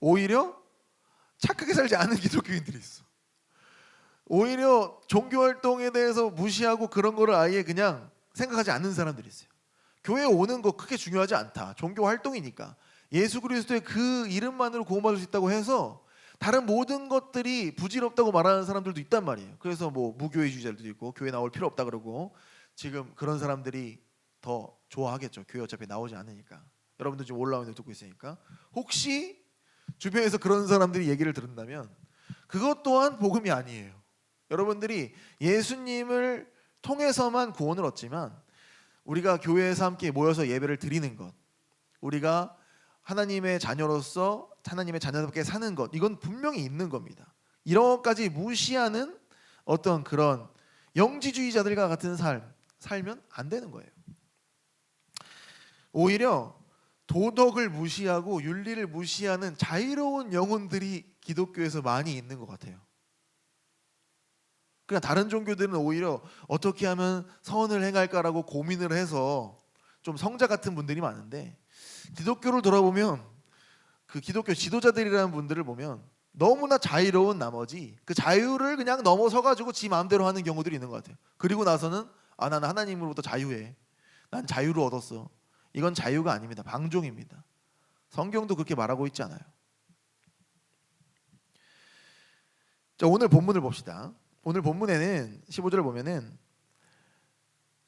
오히려 착하게 살지 않은 기독교인들이 있어. 오히려 종교 활동에 대해서 무시하고 그런 거를 아예 그냥 생각하지 않는 사람들이 있어요. 교회에 오는 거 크게 중요하지 않다, 종교 활동이니까 예수 그리스도의 그 이름만으로 구원받을 수 있다고 해서 다른 모든 것들이 부질없다고 말하는 사람들도 있단 말이에요. 그래서 뭐 무교회주의자들도 있고 교회 나올 필요 없다 그러고, 지금 그런 사람들이 더 좋아하겠죠. 교회 어차피 나오지 않으니까. 여러분들 지금 올라오는 데 듣고 있으니까 혹시 주변에서 그런 사람들이 얘기를 들은다면 그것 또한 복음이 아니에요. 여러분들이 예수님을 통해서만 구원을 얻지만 우리가 교회에서 함께 모여서 예배를 드리는 것, 우리가 하나님의 자녀로서 하나님의 자녀답게 사는 것, 이건 분명히 있는 겁니다. 이런 것까지 무시하는 어떤 그런 영지주의자들과 같은 살면 안 되는 거예요. 오히려 도덕을 무시하고 윤리를 무시하는 자유로운 영혼들이 기독교에서 많이 있는 것 같아요. 그냥 다른 종교들은 오히려 어떻게 하면 선을 행할까라고 고민을 해서 좀 성자 같은 분들이 많은데, 기독교를 돌아보면 그 기독교 지도자들이라는 분들을 보면 너무나 자유로운 나머지 그 자유를 그냥 넘어서 가지고 지 마음대로 하는 경우들이 있는 것 같아요. 그리고 나서는 나는 하나님으로부터 자유해, 난 자유를 얻었어, 이건 자유가 아닙니다. 방종입니다. 성경도 그렇게 말하고 있지 않아요. 자, 오늘 본문을 봅시다. 오늘 본문에는 15절을 보면은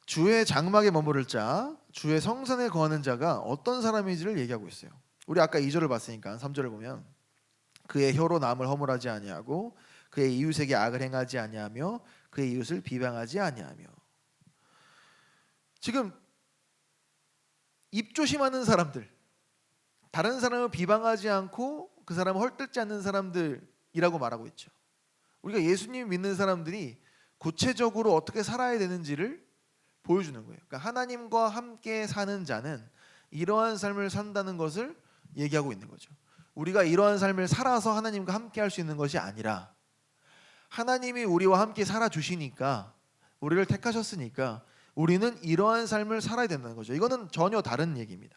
주의 장막에 머무를 자, 주의 성산에 거하는 자가 어떤 사람인지를 얘기하고 있어요. 우리 아까 2절을 봤으니까 3절을 보면 그의 혀로 남을 허물하지 아니하고 그의 이웃에게 악을 행하지 아니하며 그의 이웃을 비방하지 아니하며. 지금 입조심하는 사람들, 다른 사람을 비방하지 않고 그 사람을 헐뜯지 않는 사람들이라고 말하고 있죠. 우리가 예수님 믿는 사람들이 구체적으로 어떻게 살아야 되는지를 보여주는 거예요. 그러니까 하나님과 함께 사는 자는 이러한 삶을 산다는 것을 얘기하고 있는 거죠. 우리가 이러한 삶을 살아서 하나님과 함께 할 수 있는 것이 아니라 하나님이 우리와 함께 살아주시니까, 우리를 택하셨으니까 우리는 이러한 삶을 살아야 된다는 거죠. 이거는 전혀 다른 얘기입니다.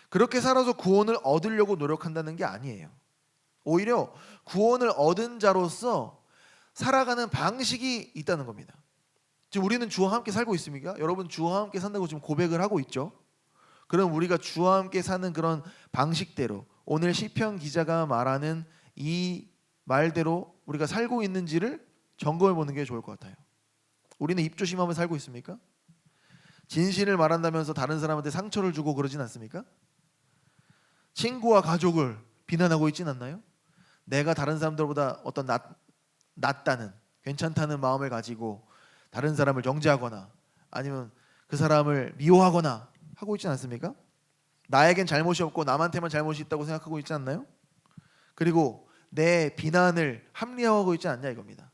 그렇게 살아서 구원을 얻으려고 노력한다는 게 아니에요. 오히려 구원을 얻은 자로서 살아가는 방식이 있다는 겁니다. 지금 우리는 주와 함께 살고 있습니까? 여러분 주와 함께 산다고 지금 고백을 하고 있죠. 그럼 우리가 주와 함께 사는 그런 방식대로, 오늘 시편 기자가 말하는 이 말대로 우리가 살고 있는지를 점검해 보는 게 좋을 것 같아요. 우리는 입조심하며 살고 있습니까? 진실을 말한다면서 다른 사람한테 상처를 주고 그러진 않습니까? 친구와 가족을 비난하고 있진 않나요? 내가 다른 사람들보다 어떤 낫다는, 괜찮다는 마음을 가지고 다른 사람을 정죄하거나 아니면 그 사람을 미워하거나 하고 있지 않습니까? 나에겐 잘못이 없고 남한테만 잘못이 있다고 생각하고 있지 않나요? 그리고 내 비난을 합리화하고 있지 않냐 이겁니다.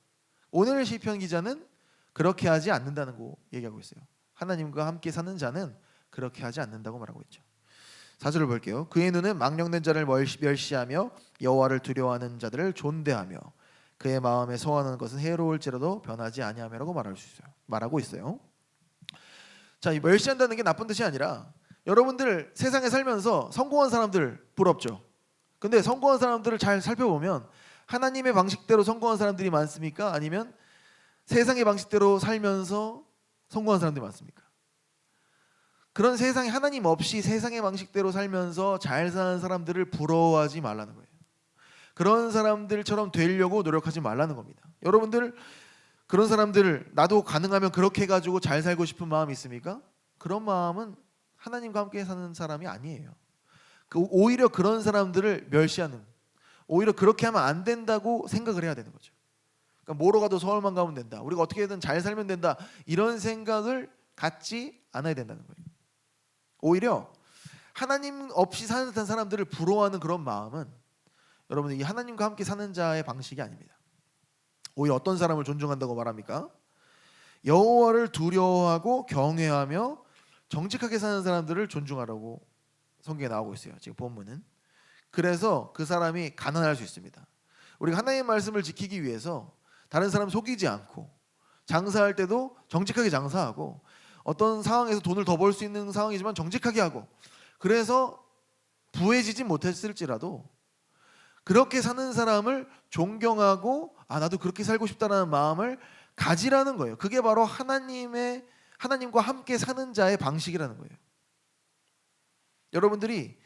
오늘 시편 기자는 그렇게 하지 않는다는 거 얘기하고 있어요. 하나님과 함께 사는 자는 그렇게 하지 않는다고 말하고 있죠. 4절을 볼게요. 그의 눈은 망령된 자를 멸시하며 여호와를 두려워하는 자들을 존대하며 그의 마음에 소원하는 것은 해로울지라도 변하지 아니하며라고 말하고 있어요. 자, 이 멸시한다는 게 나쁜 뜻이 아니라, 여러분들 세상에 살면서 성공한 사람들 부럽죠. 근데 성공한 사람들을 잘 살펴보면 하나님의 방식대로 성공한 사람들이 많습니까? 아니면 세상의 방식대로 살면서 성공한 사람들이 많습니까? 그런 세상에 하나님 없이 세상의 방식대로 살면서 잘 사는 사람들을 부러워하지 말라는 거예요. 그런 사람들처럼 되려고 노력하지 말라는 겁니다. 여러분들 그런 사람들, 나도 가능하면 그렇게 해가지고 잘 살고 싶은 마음이 있습니까? 그런 마음은 하나님과 함께 사는 사람이 아니에요. 오히려 그런 사람들을 멸시하는, 오히려 그렇게 하면 안 된다고 생각을 해야 되는 거죠. 그러니까 뭐로 가도 서울만 가면 된다, 우리가 어떻게든 잘 살면 된다, 이런 생각을 갖지 않아야 된다는 거예요. 오히려 하나님 없이 사는 듯한 사람들을 부러워하는 그런 마음은 여러분들 이 하나님과 함께 사는 자의 방식이 아닙니다. 오히려 어떤 사람을 존중한다고 말합니까? 여호와를 두려워하고 경외하며 정직하게 사는 사람들을 존중하라고 성경에 나오고 있어요. 지금 본문은. 그래서 그 사람이 가난할 수 있습니다. 우리가 하나님의 말씀을 지키기 위해서 다른 사람 속이지 않고 장사할 때도 정직하게 장사하고, 어떤 상황에서 돈을 더 벌 수 있는 상황이지만 정직하게 하고, 그래서 부해지지 못했을지라도 그렇게 사는 사람을 존경하고, 아 나도 그렇게 살고 싶다는 마음을 가지라는 거예요. 그게 바로 하나님과 함께 사는 자의 방식이라는 거예요. 여러분들이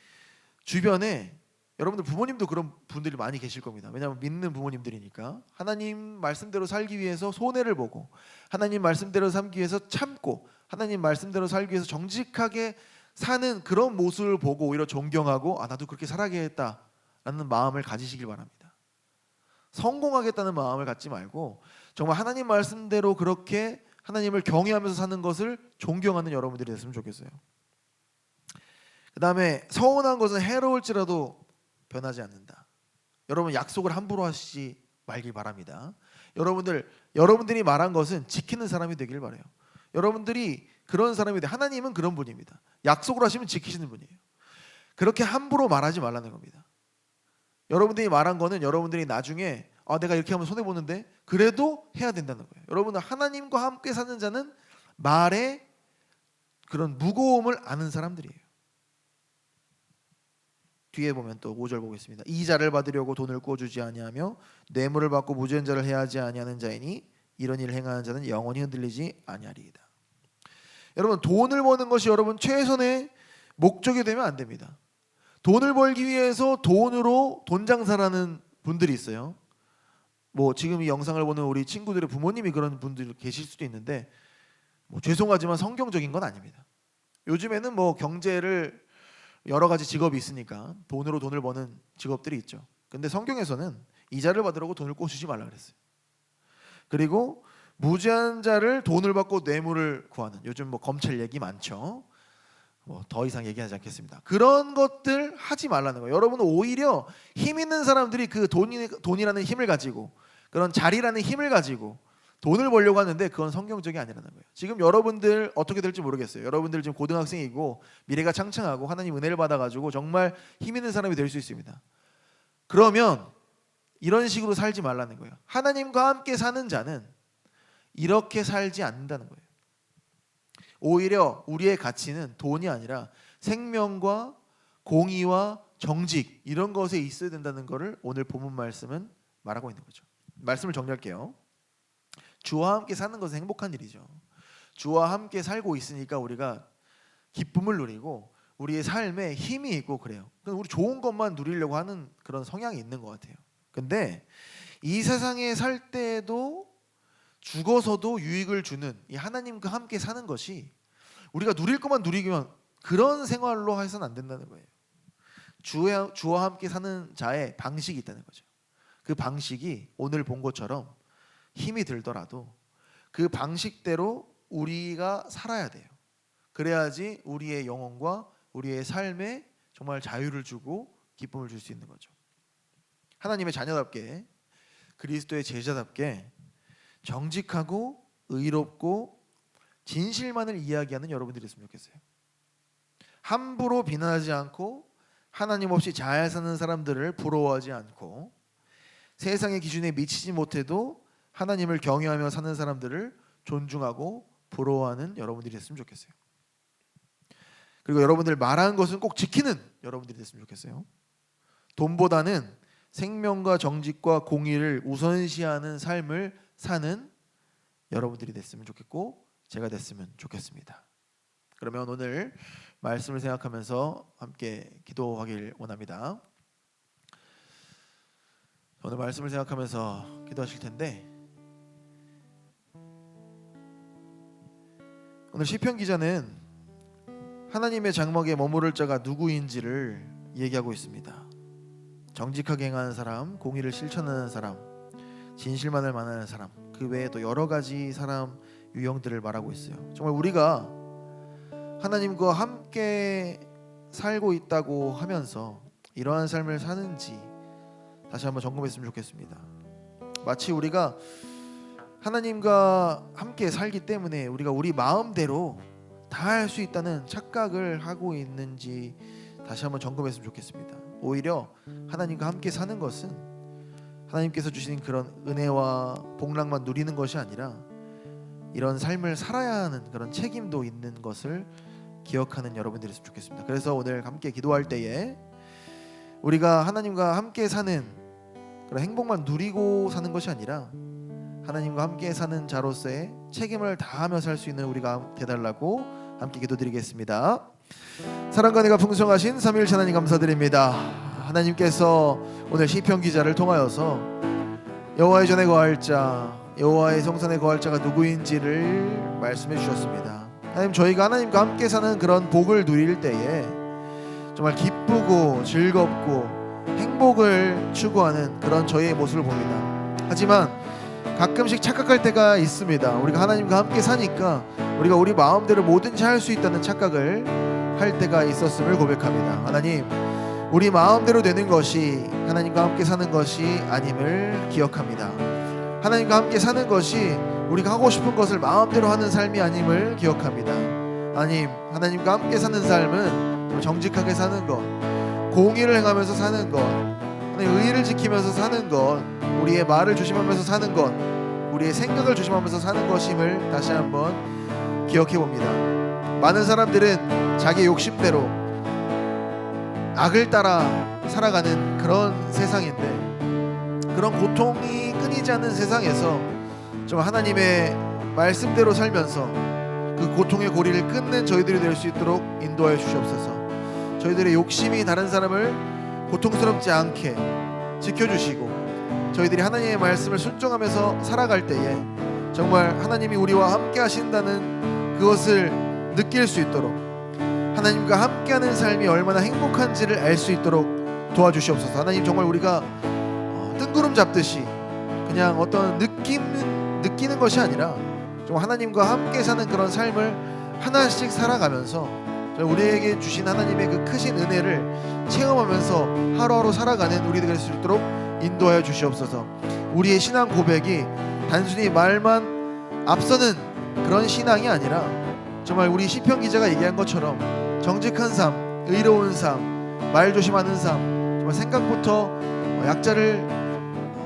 주변에, 여러분들 부모님도 그런 분들이 많이 계실 겁니다. 왜냐하면 믿는 부모님들이니까. 하나님 말씀대로 살기 위해서 손해를 보고, 하나님 말씀대로 살기 위해서 참고, 하나님 말씀대로 살기 위해서 정직하게 사는 그런 모습을 보고 오히려 존경하고, 아 나도 그렇게 살아야겠다라는 마음을 가지시길 바랍니다. 성공하겠다는 마음을 갖지 말고 정말 하나님 말씀대로 그렇게 하나님을 경외하면서 사는 것을 존경하는 여러분들이 됐으면 좋겠어요. 그 다음에 서운한 것은 해로울지라도 변하지 않는다. 여러분 약속을 함부로 하시지 말길 바랍니다. 여러분들이 말한 것은 지키는 사람이 되길 바라요. 여러분들이 그런 사람이 돼. 하나님은 그런 분입니다. 약속을 하시면 지키시는 분이에요. 그렇게 함부로 말하지 말라는 겁니다. 여러분들이 말한 거는 여러분들이 나중에 내가 이렇게 하면 손해 보는데 그래도 해야 된다는 거예요. 여러분은 하나님과 함께 사는 자는 말에 그런 무거움을 아는 사람들이에요. 뒤에 보면 또 5절 보겠습니다. 이자를 받으려고 돈을 꿔주지 아니하며 뇌물을 받고 무죄한 자를 해하지 아니하는 자이니 이런 일을 행하는 자는 영원히 흔들리지 아니하리이다. 여러분 돈을 버는 것이 여러분 최선의 목적이 되면 안 됩니다. 돈을 벌기 위해서 돈으로 돈 장사라는 분들이 있어요. 뭐 지금 이 영상을 보는 우리 친구들의 부모님이 그런 분들 계실 수도 있는데 뭐 죄송하지만 성경적인 건 아닙니다. 요즘에는 뭐 경제를 여러 가지 직업이 있으니까 돈으로 돈을 버는 직업들이 있죠. 근데 성경에서는 이자를 받으라고 돈을 꼬주지 말라 그랬어요. 그리고 무죄한 자를 돈을 받고 뇌물을 구하는, 요즘 뭐 검찰 얘기 많죠. 뭐 더 이상 얘기하지 않겠습니다. 그런 것들 하지 말라는 거예요. 여러분은 오히려 힘 있는 사람들이 그 돈이라는 힘을 가지고, 그런 자리라는 힘을 가지고 돈을 벌려고 하는데 그건 성경적이 아니라는 거예요. 지금 여러분들 어떻게 될지 모르겠어요. 여러분들 지금 고등학생이고 미래가 창창하고 하나님 은혜를 받아가지고 정말 힘 있는 사람이 될 수 있습니다. 그러면 이런 식으로 살지 말라는 거예요. 하나님과 함께 사는 자는 이렇게 살지 않는다는 거예요. 오히려 우리의 가치는 돈이 아니라 생명과 공의와 정직, 이런 것에 있어야 된다는 것을 오늘 본문 말씀은 말하고 있는 거죠. 말씀을 정리할게요. 주와 함께 사는 것은 행복한 일이죠. 주와 함께 살고 있으니까 우리가 기쁨을 누리고 우리의 삶에 힘이 있고 그래요. 우리 좋은 것만 누리려고 하는 그런 성향이 있는 것 같아요. 근데 이 세상에 살 때에도 죽어서도 유익을 주는 이 하나님과 함께 사는 것이, 우리가 누릴 것만 누리기만 그런 생활로 해서는 안 된다는 거예요. 주와 함께 사는 자의 방식이 있다는 거죠. 그 방식이 오늘 본 것처럼 힘이 들더라도 그 방식대로 우리가 살아야 돼요. 그래야지 우리의 영혼과 우리의 삶에 정말 자유를 주고 기쁨을 줄 수 있는 거죠. 하나님의 자녀답게, 그리스도의 제자답게 정직하고 의롭고 진실만을 이야기하는 여러분들이 있으면 좋겠어요. 함부로 비난하지 않고 하나님 없이 잘 사는 사람들을 부러워하지 않고 세상의 기준에 미치지 못해도 하나님을 경외하며 사는 사람들을 존중하고 부러워하는 여러분들이 됐으면 좋겠어요. 그리고 여러분들 말하는 것은 꼭 지키는 여러분들이 됐으면 좋겠어요. 돈보다는 생명과 정직과 공의를 우선시하는 삶을 사는 여러분들이 됐으면 좋겠고 제가 됐으면 좋겠습니다. 그러면 오늘 말씀을 생각하면서 함께 기도하길 원합니다. 오늘 말씀을 생각하면서 기도하실 텐데, 오늘 시편 기자는 하나님의 장막에 머무를 자가 누구인지를 얘기하고 있습니다. 정직하게 행하는 사람, 공의를 실천하는 사람, 진실만을 만하는 사람, 그 외에 또 여러 가지 사람 유형들을 말하고 있어요. 정말 우리가 하나님과 함께 살고 있다고 하면서 이러한 삶을 사는지 다시 한번 점검했으면 좋겠습니다. 마치 우리가 하나님과 함께 살기 때문에 우리가 우리 마음대로 다 할 수 있다는 착각을 하고 있는지 다시 한번 점검했으면 좋겠습니다. 오히려 하나님과 함께 사는 것은 하나님께서 주신 그런 은혜와 복락만 누리는 것이 아니라 이런 삶을 살아야 하는 그런 책임도 있는 것을 기억하는 여러분들이었으면 좋겠습니다. 그래서 오늘 함께 기도할 때에 우리가 하나님과 함께 사는 그런 행복만 누리고 사는 것이 아니라 하나님과 함께 사는 자로서의 책임을 다하며 살 수 있는 우리가 되달라고 함께 기도드리겠습니다. 사랑과 은혜가 풍성하신 삼위일체 하나님 감사드립니다. 하나님께서 오늘 시편 기자를 통하여서 여호와의 전에 거할 자, 여호와의 성산에 거할 자가 누구인지를 말씀해 주셨습니다. 하나님, 저희가 하나님과 함께 사는 그런 복을 누릴 때에 정말 기쁘고 즐겁고 행복을 추구하는 그런 저희의 모습을 봅니다. 하지만 가끔씩 착각할 때가 있습니다. 우리가 하나님과 함께 사니까 우리가 우리 마음대로 뭐든지 할 수 있다는 착각을 할 때가 있었음을 고백합니다. 하나님, 우리 마음대로 되는 것이 하나님과 함께 사는 것이 아님을 기억합니다. 하나님과 함께 사는 것이 우리가 하고 싶은 것을 마음대로 하는 삶이 아님을 기억합니다. 하나님과 함께 사는 삶은 정직하게 사는 것, 공의를 행하면서 사는 것, 의의를 지키면서 사는 것, 우리의 말을 조심하면서 사는 것, 우리의 생각을 조심하면서 사는 것임을 다시 한번 기억해 봅니다. 많은 사람들은 자기 욕심대로 악을 따라 살아가는 그런 세상인데, 그런 고통이 끊이지 않는 세상에서 좀 하나님의 말씀대로 살면서 그 고통의 고리를 끊는 저희들이 될 수 있도록 인도하여 주시옵소서. 저희들의 욕심이 다른 사람을 고통스럽지 않게 지켜주시고 저희들이 하나님의 말씀을 순종하면서 살아갈 때에 정말 하나님이 우리와 함께 하신다는 그것을 느낄 수 있도록, 하나님과 함께하는 삶이 얼마나 행복한지를 알 수 있도록 도와주시옵소서. 하나님, 정말 우리가 뜬구름 잡듯이 그냥 어떤 느끼는 것이 아니라 정말 하나님과 함께 사는 그런 삶을 하나씩 살아가면서 우리에게 주신 하나님의 그 크신 은혜를 체험하면서 하루하루 살아가는 우리들 될 수 있도록 인도하여 주시옵소서. 우리의 신앙 고백이 단순히 말만 앞서는 그런 신앙이 아니라 정말 우리 시편 기자가 얘기한 것처럼 정직한 삶, 의로운 삶, 말 조심하는 삶, 정말 생각부터 약자를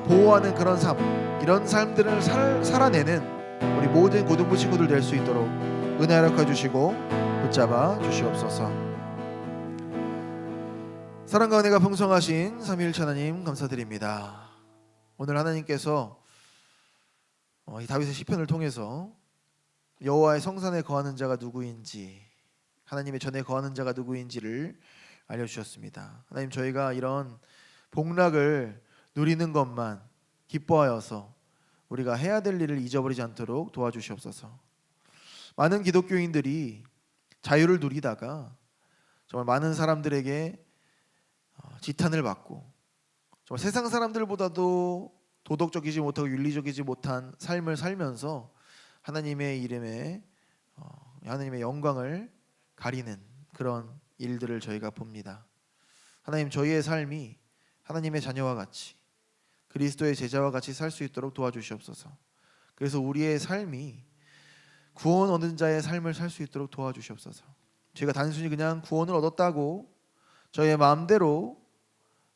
보호하는 그런 삶, 이런 삶들을 살아내는 우리 모든 고등부 친구들 될 수 있도록 은혜 허락해 주시고 붙잡아 주시옵소서. 사랑과 은혜가 풍성하신 삼위일체 하나님 감사드립니다. 오늘 하나님께서 이 다윗의 시편을 통해서 여호와의 성산에 거하는 자가 누구인지, 하나님의 전에 거하는 자가 누구인지를 알려주셨습니다. 하나님, 저희가 이런 복락을 누리는 것만 기뻐하여서 우리가 해야 될 일을 잊어버리지 않도록 도와주시옵소서. 많은 기독교인들이 자유를 누리다가 정말 많은 사람들에게 지탄을 받고 정말 세상 사람들보다도 도덕적이지 못하고 윤리적이지 못한 삶을 살면서 하나님의 이름에 하나님의 영광을 가리는 그런 일들을 저희가 봅니다. 하나님, 저희의 삶이 하나님의 자녀와 같이 그리스도의 제자와 같이 살 수 있도록 도와주시옵소서. 그래서 우리의 삶이 구원 얻은 자의 삶을 살 수 있도록 도와주시옵소서. 저희가 단순히 그냥 구원을 얻었다고 저희의 마음대로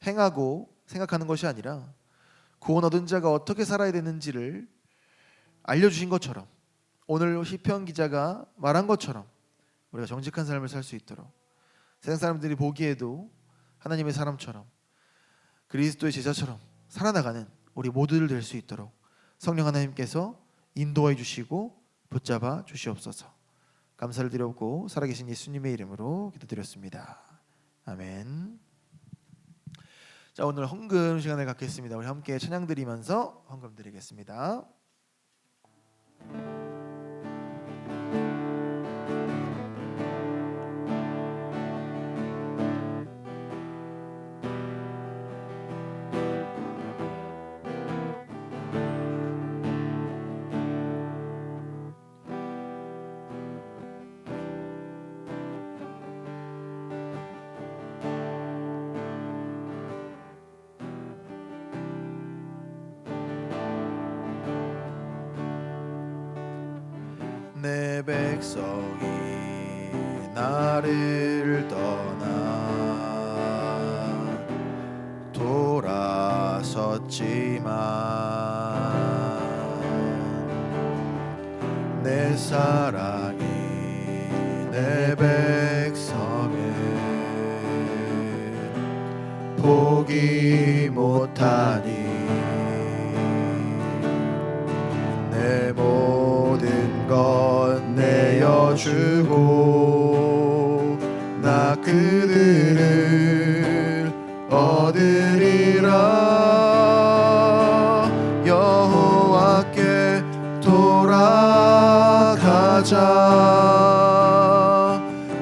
행하고 생각하는 것이 아니라 구원 얻은 자가 어떻게 살아야 되는지를 알려주신 것처럼, 오늘 시편 기자가 말한 것처럼 우리가 정직한 삶을 살 수 있도록, 세상 사람들이 보기에도 하나님의 사람처럼 그리스도의 제자처럼 살아나가는 우리 모두들 될 수 있도록 성령 하나님께서 인도해 주시고 붙잡아 주시옵소서. 감사를 드렸고 살아계신 예수님의 이름으로 기도드렸습니다. 아멘. 자, 오늘 헌금 시간을 갖겠습니다. 우리 함께 찬양 드리면서 헌금 드리겠습니다. 내 백성이 나를 떠나 돌아섰지만 내 사랑이 내 백성을 포기 못하니 내 모든 것 내어주고 나 그들을 얻으리라. 여호와께 돌아가자.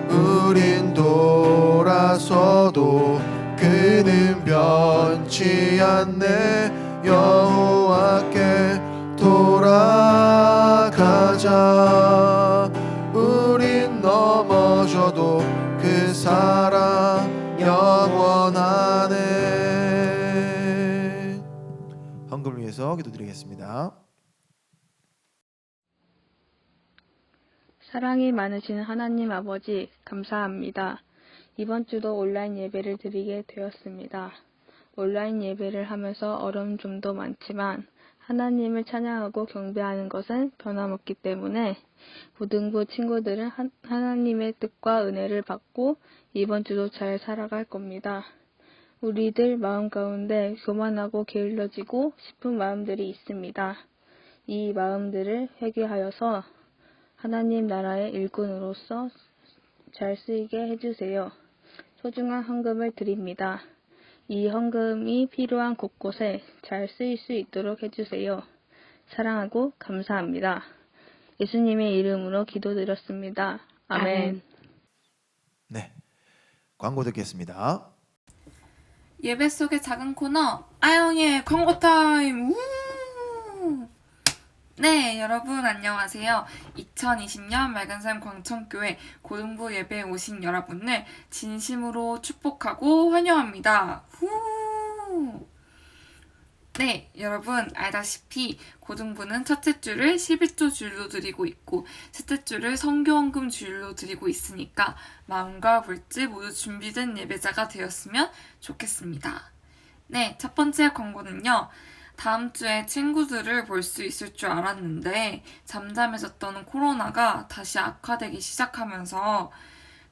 우린 돌아서도 그는 변치 않네. 여호와께 돌아가자. 우린 넘어져도 그 사랑 영원하네. 헌금을 위해서 기도드리겠습니다. 사랑이 많으신 하나님 아버지, 감사합니다. 이번 주도 온라인 예배를 드리게 되었습니다. 온라인 예배를 하면서 어려운 점도 많지만 하나님을 찬양하고 경배하는 것은 변함없기 때문에 고등부 친구들은 하나님의 뜻과 은혜를 받고 이번 주도 잘 살아갈 겁니다. 우리들 마음 가운데 교만하고 게을러지고 싶은 마음들이 있습니다. 이 마음들을 회개하여서 하나님 나라의 일꾼으로서 잘 쓰이게 해주세요. 소중한 헌금을 드립니다. 이 헌금이 필요한 곳곳에 잘 쓰일 수 있도록 해주세요. 사랑하고 감사합니다. 예수님의 이름으로 기도드렸습니다. 아멘. 네, 광고 듣겠습니다. 예배 속의 작은 코너 아영이의 광고 타임. 네, 여러분 안녕하세요. 2020년 맑은삶 광천교회 고등부 예배에 오신 여러분을 진심으로 축복하고 환영합니다. 네, 여러분 알다시피 고등부는 첫째 주를 11조 주일로 드리고 있고 셋째 주를 성교헌금 주일로 드리고 있으니까 마음과 물질 모두 준비된 예배자가 되었으면 좋겠습니다. 네, 첫 번째 광고는요. 다음 주에 친구들을 볼 수 있을 줄 알았는데 잠잠해졌던 코로나가 다시 악화되기 시작하면서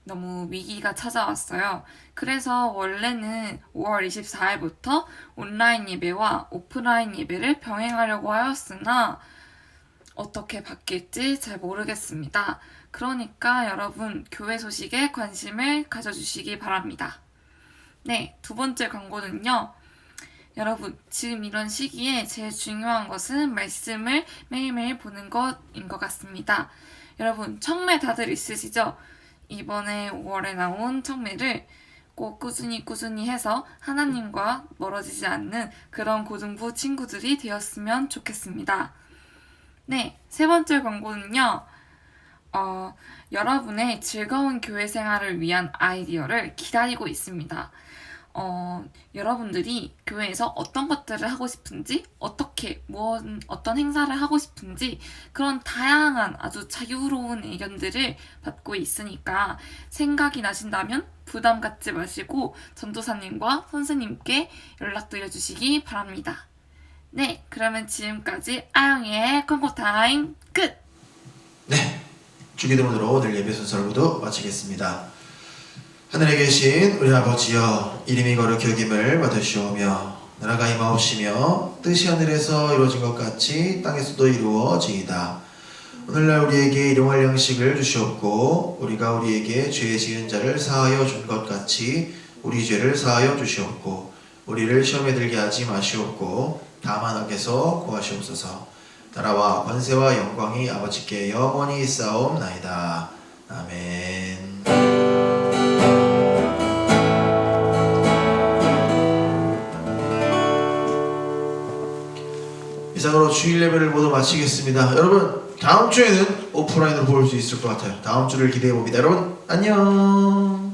너무 위기가 찾아왔어요. 그래서 원래는 5월 24일부터 온라인 예배와 오프라인 예배를 병행하려고 하였으나 어떻게 바뀔지 잘 모르겠습니다. 그러니까 여러분 교회 소식에 관심을 가져주시기 바랍니다. 네, 두 번째 광고는요. 여러분 지금 이런 시기에 제일 중요한 것은 말씀을 매일매일 보는 것인 것 같습니다. 여러분 청매 다들 있으시죠? 이번에 5월에 나온 청매를 꼭 꾸준히 해서 하나님과 멀어지지 않는 그런 고등부 친구들이 되었으면 좋겠습니다. 네, 세 번째 광고는요. 여러분의 즐거운 교회 생활을 위한 아이디어를 기다리고 있습니다. 여러분들이 교회에서 어떤 것들을 하고 싶은지, 어떤 행사를 하고 싶은지 그런 다양한 아주 자유로운 의견들을 받고 있으니까 생각이 나신다면 부담 갖지 마시고 전도사님과 선생님께 연락드려 주시기 바랍니다. 네, 그러면 지금까지 아영이의 광고 타임 끝! 네, 주기도문으로 오늘 예배 순서를 모두 마치겠습니다. 하늘에 계신 우리 아버지여, 이름이 거룩히 여김을 받으시오며 나라가 임하옵시며 뜻이 하늘에서 이루어진 것 같이 땅에서도 이루어지이다. 오늘날 우리에게 일용할 양식을 주시옵고 우리가 우리에게 죄 지은 자를 사하여 준 것 같이 우리 죄를 사하여 주시옵고 우리를 시험에 들게 하지 마시옵고 다만 악에서 구하시옵소서. 나라와 권세와 영광이 아버지께 영원히 있사옵나이다. 아멘. 이상으로 주일 예배를 모두 마치겠습니다. 여러분 다음 주에는 오프라인으로 볼 수 있을 것 같아요. 다음 주를 기대해 봅니다. 여러분 안녕.